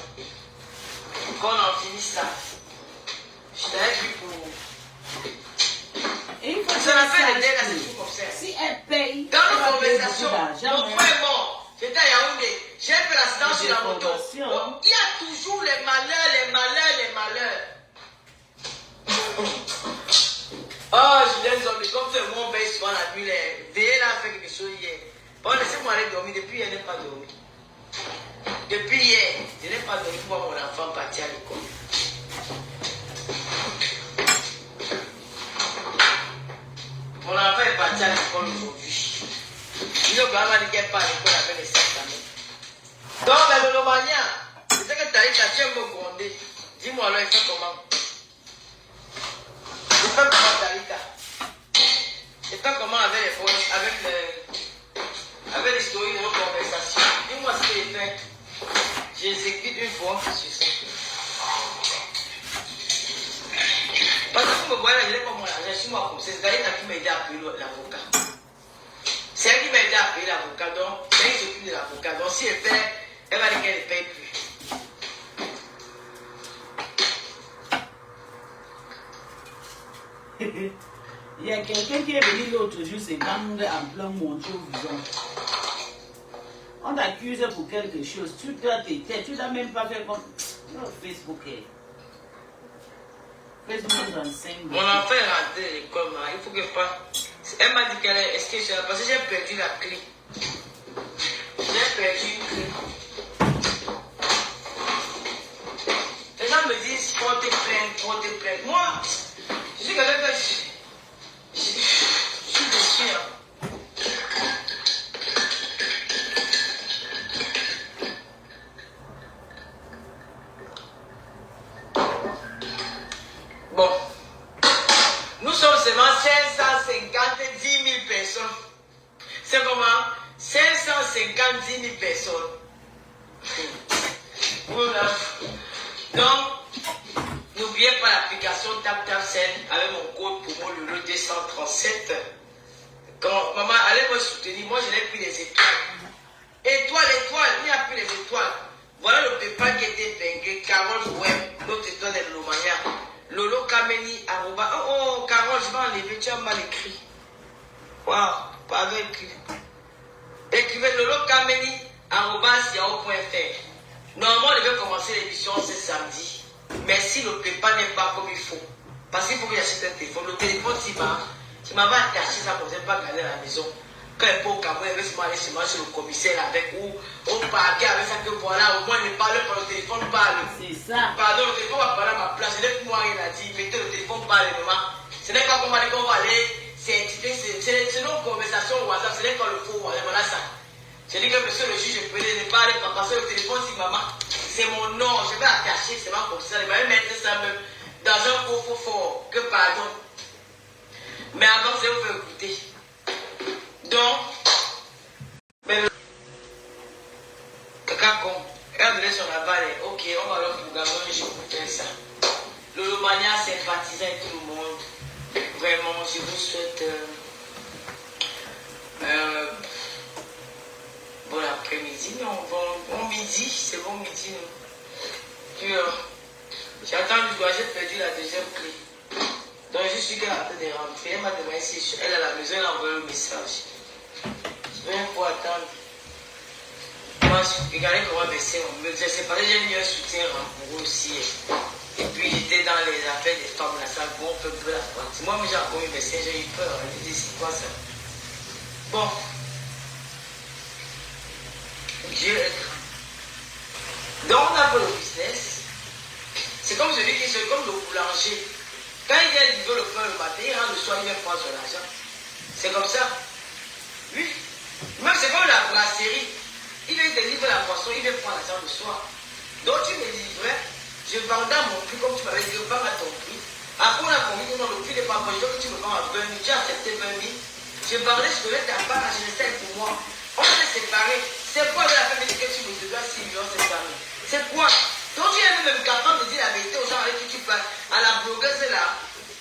qu'on en finisse ça. Je t'avais dit pour. Ça l'a fait aider là, c'est tout comme ça. Si elle paye, dans nos conversations, mon frère est mort. J'étais à Yaoundé. J'ai fait l'accident sur la moto. Il y a toujours les malheurs. Oh, Julien Zombie, comme c'est mon bain souvent la nuit, veillez là, fait quelque chose hier. Bon, laissez-moi aller dormir. Depuis hier, je n'ai pas dormi. Depuis hier, je n'ai pas dormi pour voir mon enfant partir à l'école. Mon enfant est parti à l'école aujourd'hui. Il a dit qu'elle part à l'école avec les 5 années. Donc, la Lolomania, c'est ce que tu as dit, tu as me gronder. Dis-moi alors, il fait comment? Il fait comment, Talita? Il fait comment avec l'historique de nos conversations? Dis-moi ce qu'il fait. J'exécute une fois sur ça. Parce que vous me voyez là, je n'ai pas mon argent, je suis moi comme ça. C'est Talita qui m'a aidé à payer l'avocat. C'est elle qui m'a aidé à payer l'avocat, donc c'est elle qui s'occupe de l'avocat. Donc si elle fait, elle va dire qu'elle ne paye plus. Il y a quelqu'un qui est venu l'autre jour, c'est Bang en plein monter au visage. On t'accuse pour quelque chose, tu dois te taire, tu n'as même pas fait comme. Non, Facebook est. Facebook enseigne. Mon enfant est rentré à l'école, il faut que pas. Elle m'a dit qu'elle est. Est-ce que c'est parce que j'ai perdu la clé? J'ai perdu une clé. Les gens me disent portez plainte. Moi, je suis quelqu'un que je suis déçu. Bon, nous sommes seulement 550 000 personnes. C'est comment? 550 000 personnes. Voilà. Donc, n'oubliez pas l'application TapTapSend avec mon code pour mon Lolo 237. Quand maman, allez me soutenir, moi je n'ai plus les étoiles. Étoile, il n'y a plus les étoiles. Voilà le PayPal qui était vaincu. Carole Web, notre étoile de Lomania. Lolo Kameni, arroba. Oh, Carole, je vais enlever, tu as mal écrit. Waouh, pas avec écrit. Écrivez Lolo Kameni, arroba, yahoo.fr. Normalement, on devait commencer l'émission ce samedi. Mais si le PayPal n'est pas comme il faut, parce qu'il faut que j'achète un téléphone. Le téléphone, si ma mère a caché ça, je ne pas garder à la maison. Quand elle peut au Cameroun, elle veut aller chez moi, chez le commissaire avec ou au parquet avec ça que voilà, au moins ne parle pas, le téléphone parle. C'est ça. Pardon, le téléphone va parler à ma place. Je n'ai plus moi rien à dire. Mettez le téléphone parle, maman. Ce n'est pas comme on va aller, c'est nos conversations au WhatsApp, ce n'est pas le faux, voilà ça. Je dis que monsieur le juge, je peux ne pas aller passer le téléphone si maman. C'est mon nom, je vais attacher, c'est pas comme ça. Je vais mettre ça même dans un coffre fort, que pardon. Mais avant, je vais vous faire écouter. Donc, Kakakon, elle a donné son aval, ok, on va leur programmer un jour pour faire ça. Lolomania sympathisant avec tout le monde. Vraiment, je vous souhaite bon après-midi, non, bon midi, c'est bon midi. Puis, j'attends du doigt, j'ai perdu la deuxième clé. Donc, je suis qu'elle a en train de rentrer. Elle m'a demandé si elle est à la maison, elle a envoyé le message. Je vais un peu attendre. Moi, regardez comment baisser. Je ne sais pas, j'ai mis un soutien pour aussi. Et puis, j'étais dans les affaires des femmes, là, ça bon, on peut peu la partie. Moi, j'ai encore eu baisser, j'ai eu peur. Je me dis, c'est quoi ça? Bon. Dieu est grand. Donc, on a fait le business. C'est comme celui qui est comme le boulanger. Quand il vient livrer le pain le matin, il rentre le soir, il vient prendre son argent. C'est comme ça. Oui. Même c'est comme la brasserie. Il vient te livrer la poisson, il vient prendre l'argent le soir. Donc tu me livrais, je vendais à mon prix comme tu m'avais dit, je vends à ton prix. Après on a convenu que non, le prix n'est pas bon, donc tu me vends à 20 000, tu as accepté 20 000. Je vendais, je donnais ta part, je restais pour moi. On s'est séparés. C'est quoi la femme dit que tu me dois 6 millions séparés? C'est quoi? Donc tu es même capable de dire la vérité aux gens avec qui tu parles, à la blogueuse là.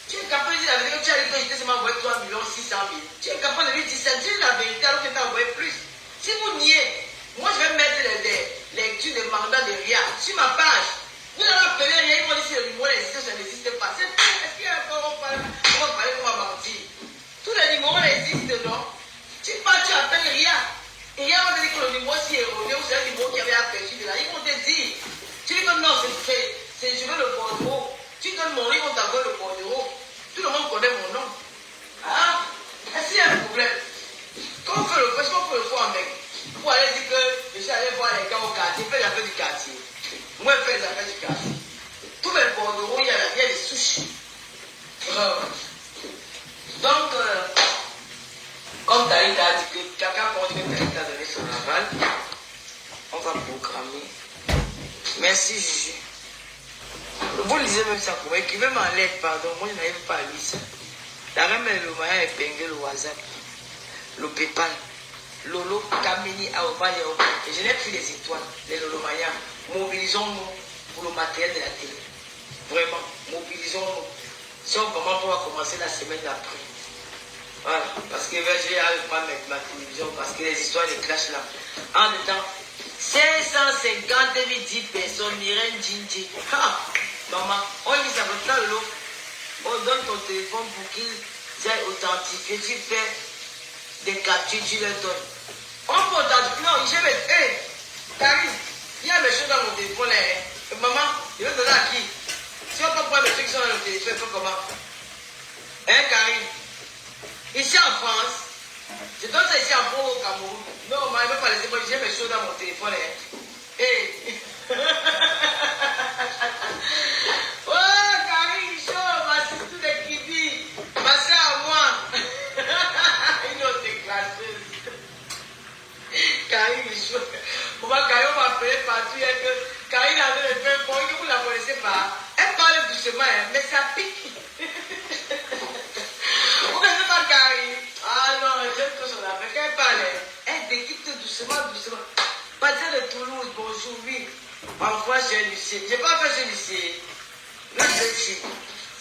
Tu es capable de dire la vérité que tu as dit que j'étais seulement envoyé 3 600 000. Tu es capable de lui dire ça, dis la vérité alors que tu as envoyé plus. Si vous niez, moi je vais mettre les lectures de mandat de RIA sur ma page. Vous allez appeler RIA, ils vont dire si le numéro existe, ça n'existe pas. C'est pas, est-ce qu'il y a encore on va parler, on va mentir. Tous les numéros existent, non? Tu parles, tu appelles RIA. Et RIA va te dire que le numéro si erroné ou c'est un numéro qui avait aperçu de là. Ils vont te dire. Tu dis que non, c'est je veux le bordereau. Tu donnes mon nom, ils vont t'envoyer le bordereau. Tout le monde connaît mon nom. Ah, est-ce qu'il y a un problème? Quand on fait le fait, on peut le faire en mec. Pour aller dire que je suis allé voir les gars au quartier, faire les affaires du quartier. Moi, je fais les affaires du quartier. Tous les bordereaux, il y a des souches. Donc, comme Taïta a dit que quelqu'un pense que Taïta a donné son aval, on va programmer. Merci Juju. Vous lisez même ça pour moi. Écrivez en lettres, pardon. Moi, je n'arrive pas à lire ça. La reine le moyen est pingé le WhatsApp, le PayPal, Lolo, Kamini, Aobaya. Et je n'ai plus les étoiles, les Lolo Maya. Mobilisons-nous pour le matériel de la télé. Vraiment, mobilisons-nous. Si on commence, on va commencer la semaine d'après. Voilà, parce que je vais pas mettre ma télévision, parce que les histoires de clash là. En même temps, 550 10 personnes, Myrène Djindji. Maman, on dit ça veut ça, l'eau. On donne ton téléphone pour qu'ils aient authentifié. Tu fais des captures, tu les donnes. On peut authentifier. Non, je vais. Hé, Karine, il y a mes choses dans mon téléphone. Maman, je vais donner à qui? Si on peut prendre les trucs qui sont dans le téléphone, il faut comment? Hein, Karine? Ici en France, je donne ça ici en France au Cameroun. Non, je ne vais pas laisser moi, j'ai mes choses dans mon téléphone. Hey. Oh, Karine, chaud, ma c'est tout des kiwi. Passez à moi. Une autre classeuse. Karine, chaud. On va m'appeler partout. Karine avait le pain bon, vous ne la connaissez pas. Elle parle doucement, mais ça pique. Vous connaissez pas Karine? Ah non, j'aime que son affaire. Quand elle parle, elle déquitte doucement, doucement. Partir de Toulouse, bonjour, oui. Parfois, j'ai un lycée. Je n'ai pas fait ce lycée. Là,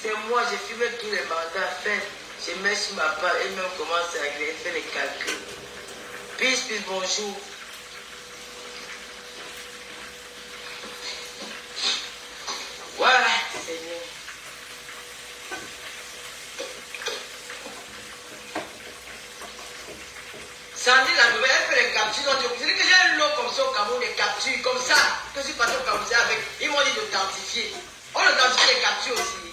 c'est moi, j'ai filmé tous les mandats. Je mets sur ma part et même commence à faire les calculs. Peace, bonjour. Voilà, Seigneur. Sandy, la nouvelle, elle fait les captures. Je dis que j'ai un lot comme ça au Cameroun, des captures comme ça. Que je suis passé au Cameroun avec. Ils m'ont dit d'authentifier. On authentifie les captures aussi.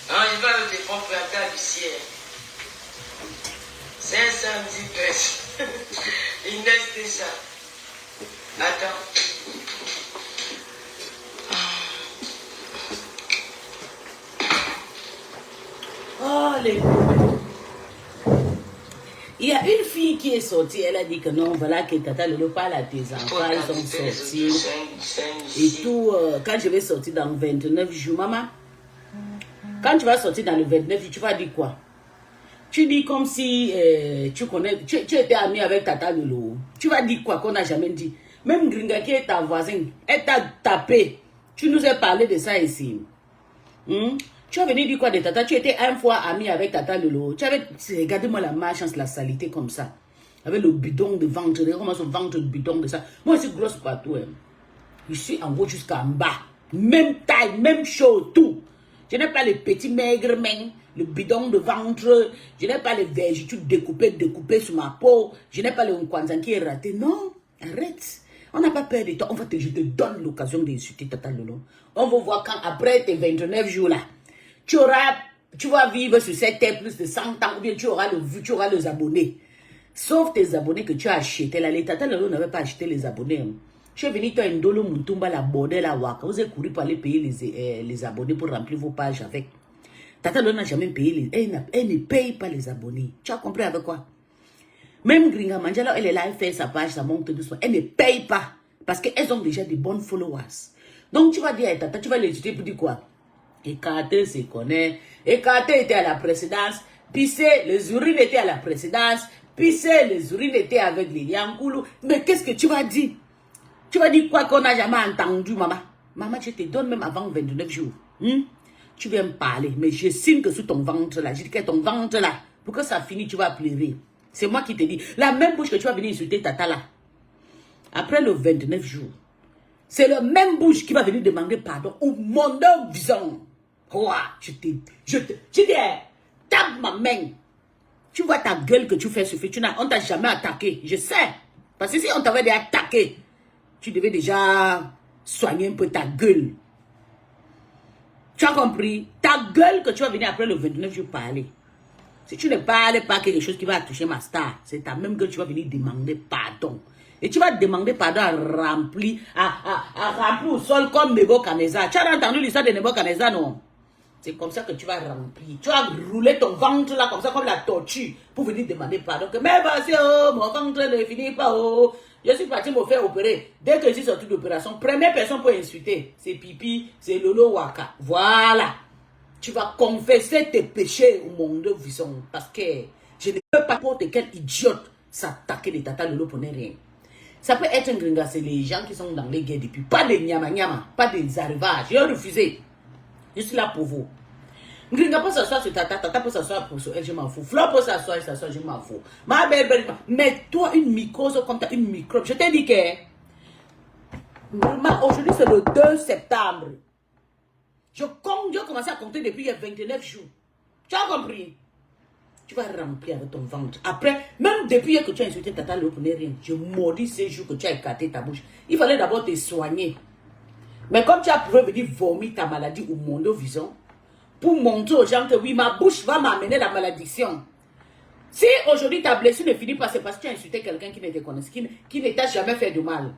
Alors, il va le téléphone pour entrer à l'huissière. 510 personnes. Inès, c'est ça. Attends. Oh, les... Il y a une fille qui est sortie, elle a dit que non, voilà que Tata Lolo parle à tes enfants, ils sont sortis. Et tout, quand je vais sortir dans 29 jours, maman, quand tu vas sortir dans le 29 jours, tu vas dire quoi? Tu dis comme si tu connais, tu étais ami avec Tata Lolo. Tu vas dire quoi qu'on n'a jamais dit? Même Gringa qui est ta voisine, elle t'a tapé. Tu nous as parlé de ça ici. Tu as venu dire quoi de Tata? Tu étais une fois ami avec Tata Lolo. Tu avais, regardez-moi la malchance, la saleté comme ça. Avec le bidon de ventre, comment son ventre de bidon de ça. Moi, je suis grosse partout. Je suis en haut jusqu'en bas. Même taille, même chose, tout. Je n'ai pas les petits maigres mains, le bidon de ventre. Je n'ai pas les vergetures découpées sur ma peau. Je n'ai pas le nkwanzan qui est raté. Non, arrête. On n'a pas peur de toi. Je te donne l'occasion d'insulter Tata Lolo. On va voir quand, après tes 29 jours là, tu auras tu vas vivre sur cette terre plus de 100 ans, ou bien tu auras les abonnés. Sauf tes abonnés que tu as achetés. Là, les Tata Lolo n'avaient pas acheté les abonnés. Hein. Tu es venu, toi, Ndolo, Moutumba, la bordel, la Waka. Vous avez couru pour aller payer les abonnés pour remplir vos pages avec. Tata Lolo n'a jamais payé elle ne paye pas les abonnés. Tu as compris avec quoi? Même Gringa Manjala, elle est là, elle fait sa page, ça monte doucement. Elle ne paye pas. Parce qu'elles ont déjà des bonnes followers. Donc, tu vas dire à Tata, tu vas les étudier pour dire quoi? Ekate se connaît. Ekate était à la présidence. Pissé, les urines étaient à la présidence. Pissé, les urines étaient avec les Yankoulou. Mais qu'est-ce que tu vas dire? Tu vas dire quoi qu'on n'a jamais entendu, maman? Maman, je te donne même avant 29 jours. Tu viens me parler, mais je signe que sous ton ventre là, je dis que ton ventre là, pour que ça finisse, tu vas pleurer. C'est moi qui te dis. La même bouche que tu vas venir insulter Tata là. Après le 29 jours, c'est le même bouche qui va venir demander pardon au monde visant. Je dis, tape ma main. Tu vois ta gueule que tu fais sur Facebook. On t'a jamais attaqué. Je sais. Parce que si on t'avait déjà attaqué, tu devais déjà soigner un peu ta gueule. Tu as compris? Ta gueule que tu vas venir après le 29 jours parler. Si tu ne parles pas quelque chose qui va toucher ma star, c'est ta même gueule que tu vas venir demander pardon. Et tu vas demander pardon à remplir au sol comme Nebuchadnezzar. Tu as entendu l'histoire de Nebuchadnezzar, non? C'est comme ça que tu vas remplir. Tu vas rouler ton ventre là, comme ça, comme la tortue, pour venir demander pardon. Que, mais vas-y, oh, mon ventre ne finit pas, oh. Je suis parti me faire opérer. Dès que je suis sorti d'opération, première personne pour insulter, c'est Pipi, c'est Lolo Waka. Voilà. Tu vas confesser tes péchés au monde vivant. Parce que je ne peux pas n'importe quel idiote s'attaquer des Tata Lolo pour ne rien. Ça peut être un gringa, c'est les gens qui sont dans les guerres depuis. Pas des nyama, pas des arrivages. J'ai refusé. Je suis là pour vous. Gringa peut s'asseoir sur Tata peut s'asseoir sur elle, je m'en fous. Flo peut s'asseoir, je m'en fous. Ma belle, mais toi, une mycose comme t'as une microbe. Je t'ai dit que aujourd'hui, c'est le 2 septembre. Je commence à compter depuis il y a 29 jours. Tu as compris? Tu vas remplir avec ton ventre. Après, même depuis que tu as insulté Tata Lolo pour ne rien, je maudis ces jours que tu as écarté ta bouche. Il fallait d'abord te soigner. Mais comme tu as pu venir vomir ta maladie au monde visant, pour montrer aux gens que oui, ma bouche va m'amener la malédiction. Si aujourd'hui ta blessure ne finit pas, c'est parce que tu as insulté quelqu'un qui ne te connaît, qui ne t'a jamais fait de mal.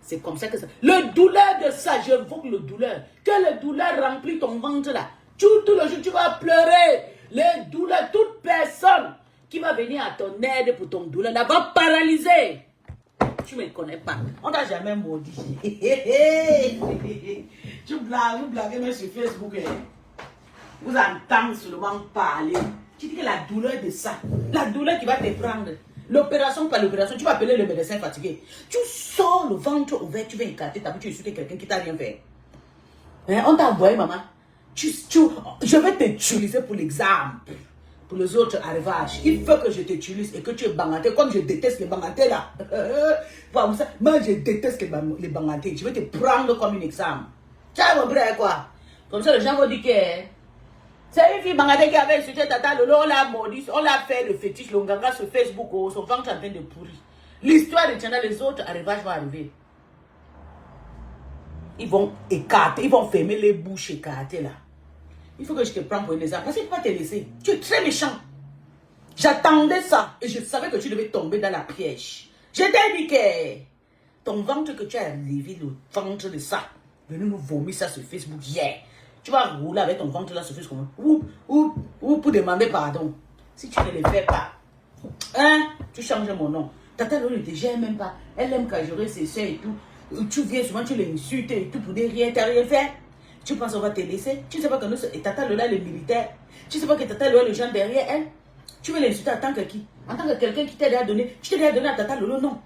C'est comme ça que ça. Le douleur de ça, j'évoque le douleur. Que le douleur remplit ton ventre là. Tout le jour, tu vas pleurer. Les douleurs, toute personne qui va venir à ton aide pour ton douleur, là, va paralyser. Tu ne me connais pas. On t'a jamais maudit. Tu blagues même sur Facebook. Vous entendez seulement parler. Tu dis que la douleur de ça, la douleur qui va te prendre. L'opération par l'opération, tu vas appeler le médecin fatigué. Tu sors le ventre ouvert, tu vas écarter ta bouche, tu insultes quelqu'un qui t'a rien fait. Hein, on t'a envoyé, maman. Je vais t'utiliser pour l'exemple. Pour les autres arrivages. Il faut que je t'utilise et que tu es banganté. Comme je déteste les bangantés là. Moi, je déteste les bangantés. Je vais te prendre comme un exemple. Tu as compris quoi? Comme ça, les gens vont dire que c'est une fille banganté qui avait insulté Tata Lolo. On l'a maudit. On l'a fait le fétiche, le nganga sur Facebook. Oh, son ventre est en train de pourrir. L'histoire de Tiana, les autres arrivages vont arriver. Ils vont écarter, ils vont fermer les bouches écartées là. Il faut que je te prenne pour un exemple. Parce qu'il ne faut pas te laisser. Tu es très méchant. J'attendais ça. Et je savais que tu devais tomber dans la piège. Je t'ai dit que ton ventre que tu as levé, le ventre de ça, venu nous vomir ça sur Facebook hier. Tu vas rouler avec ton ventre là sur Facebook. Ou pour demander pardon. Si tu ne le fais pas, hein, tu changes mon nom. Tata Lolo ne te gère même pas. Elle aime cajoler ses soeurs et tout. Tu viens souvent, tu l'insultes et tout pour dire rien. Tu n'as rien fait. Tu penses qu'on va te laisser? Tu ne sais pas que nous, Tata Lolo est le militaire. Tu ne sais pas que Tata Lolo est le gens derrière elle. Tu veux l'insulter en tant que qui? En tant que quelqu'un qui t'a déjà donné. Tu t'es déjà donné à Tata Lolo? Non.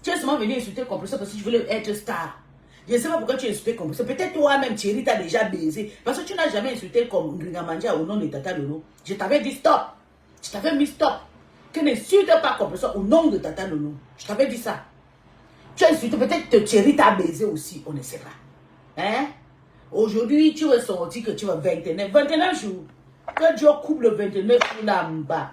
Tu es seulement venu insulter Compresseur parce que tu voulais être star. Je ne sais pas pourquoi tu as insulté Compresseur. Peut-être toi-même, Thierry, t'as déjà baisé. Parce que tu n'as jamais insulté comme Gringamanja au nom de Tata Lolo. Je t'avais dit stop. Je t'avais mis stop. Que n'insulte pas Compresseur au nom de Tata Lolo. Je t'avais dit ça. Tu as insulté. Peut-être Thierry t'a baisé aussi. On ne sait pas. Hein? Aujourd'hui, tu es sorti que tu vas 29 jours. Que Dieu coupe le 29 jours là-bas.